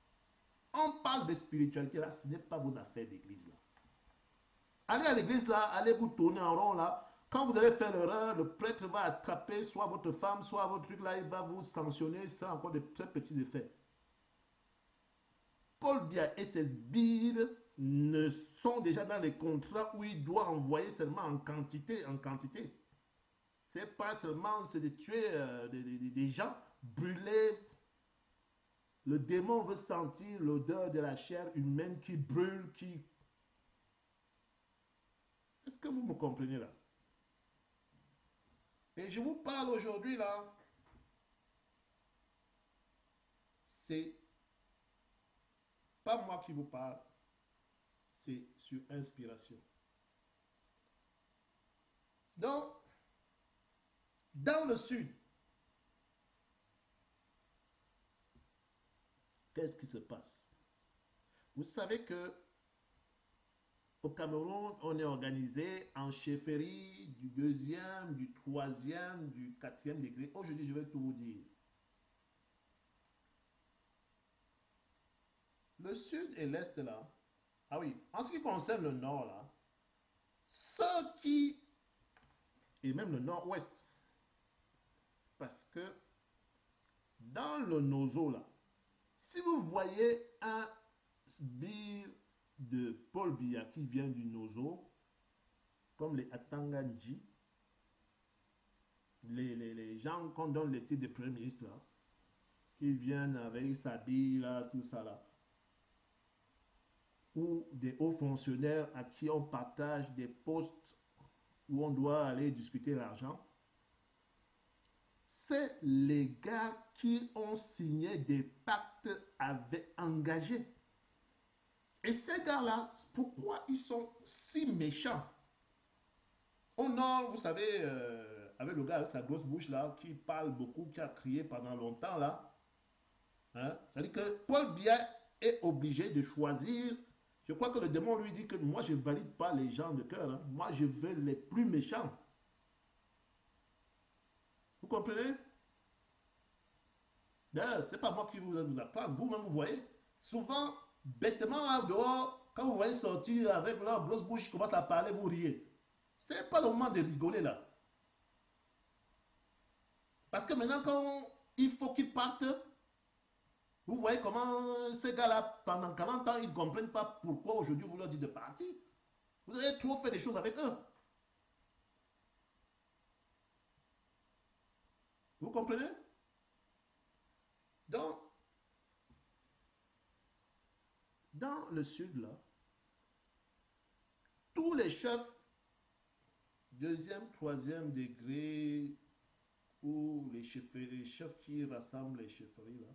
On parle de spiritualité là, ce n'est pas vos affaires d'église là. Allez à l'église là, allez vous tourner en rond là. Quand vous allez faire l'erreur, le prêtre va attraper soit votre femme, soit votre truc là, il va vous sanctionner. Ça a encore de très petits effets. Paul Biya et ses sbires ne sont déjà dans les contrats où il doit envoyer seulement en quantité, en quantité. C'est pas seulement c'est de tuer des gens, brûler. Le démon veut sentir l'odeur de la chair humaine qui brûle, qui... Est-ce que vous me comprenez là? Et je vous parle aujourd'hui là, c'est pas moi qui vous parle, c'est sur inspiration. Donc, dans le sud, qu'est-ce qui se passe? Vous savez que au Cameroun, on est organisé en chefferie du 2e, du 3e, du 4e degré. Aujourd'hui, je vais tout vous dire. Le sud et l'est là, ah oui, en ce qui concerne le nord là, ceux qui, et même le nord-ouest, parce que dans le Nozo là, si vous voyez un sbire de Paul Biya qui vient du Nozo, comme les Atanganji, les gens qu'on donne les titres de Premier ministre là, qui viennent avec sa bille là, tout ça là, ou des hauts fonctionnaires à qui on partage des postes où on doit aller discuter l'argent, c'est les gars qui ont signé des pactes avec engagés. Et ces gars-là, pourquoi ils sont si méchants? Au nord, vous savez, avec le gars avec sa grosse bouche là, qui parle beaucoup, qui a crié pendant longtemps là, hein? C'est-à-dire que Paul Biya est obligé de choisir. Je crois que le démon lui dit que moi je ne valide pas les gens de cœur, hein. Moi je veux les plus méchants. Vous comprenez? D'ailleurs, ce n'est pas moi qui vous apprendre, vous-même vous voyez. Souvent, bêtement là dehors, quand vous voyez sortir avec leur grosse bouche, ils commencent à parler, vous riez. Ce n'est pas le moment de rigoler là. Parce que maintenant, quand il faut qu'ils partent, vous voyez comment ces gars-là, pendant 40 ans, ils ne comprennent pas pourquoi aujourd'hui vous leur dites de partir. Vous avez trop fait des choses avec eux. Vous comprenez? Donc, dans le sud, là, tous les chefs deuxième, troisième degré ou les chefs qui rassemblent les chefferies, là,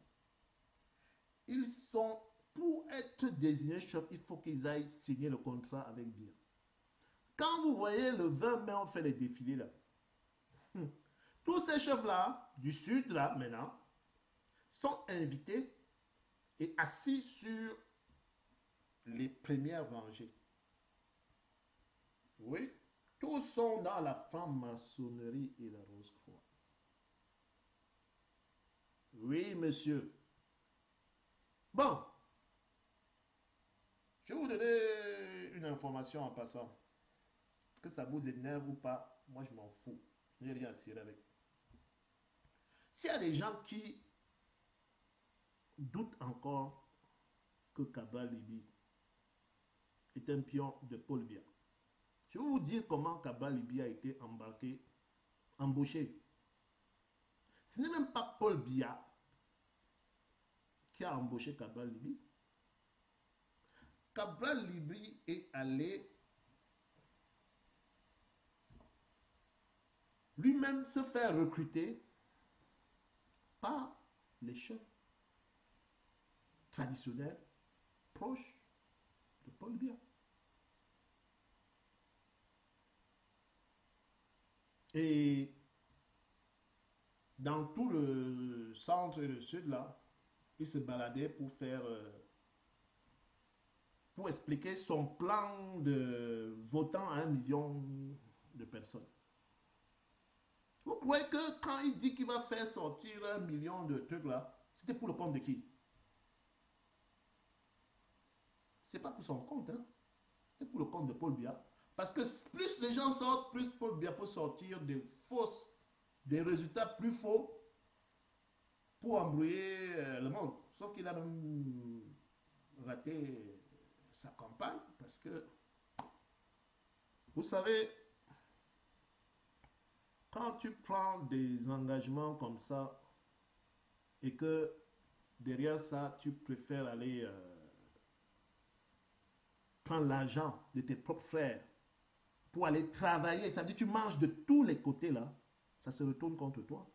ils sont, pour être désignés chefs, il faut qu'ils aillent signer le contrat avec Biya. Quand vous voyez le 20 mai, on fait les défilés, là, tous ces chefs-là, du sud, là, maintenant, sont invités et assis sur les premières rangées. Oui, tous sont dans la franc-maçonnerie et la Rose-Croix. Oui, monsieur. Bon, je vais vous donner une information en passant. Que ça vous énerve ou pas, moi je m'en fous. Je n'ai rien à cirer avec. S'il y a des gens qui doutent encore que Cabral Libye est un pion de Paul Biya, je vais vous dire comment Cabral Libye a été embauché. Ce n'est même pas Paul Biya qui a embauché Cabral Libye. Cabral Libye est allé lui-même se faire recruter par les chefs traditionnels proches de Paul Biya. Et dans tout le centre et le sud, là, il se baladait pour faire, pour expliquer son plan de votant à 1 million de personnes. Vous croyez que quand il dit qu'il va faire sortir 1 million de trucs là, c'était pour le compte de qui? C'est pas pour son compte, hein? C'était pour le compte de Paul Biya. Parce que plus les gens sortent, plus Paul Biya peut sortir des résultats plus faux pour embrouiller le monde. Sauf qu'il a même raté sa campagne parce que, vous savez, quand tu prends des engagements comme ça et que derrière ça, tu préfères aller prendre l'argent de tes propres frères pour aller travailler, ça veut dire que tu manges de tous les côtés là, ça se retourne contre toi.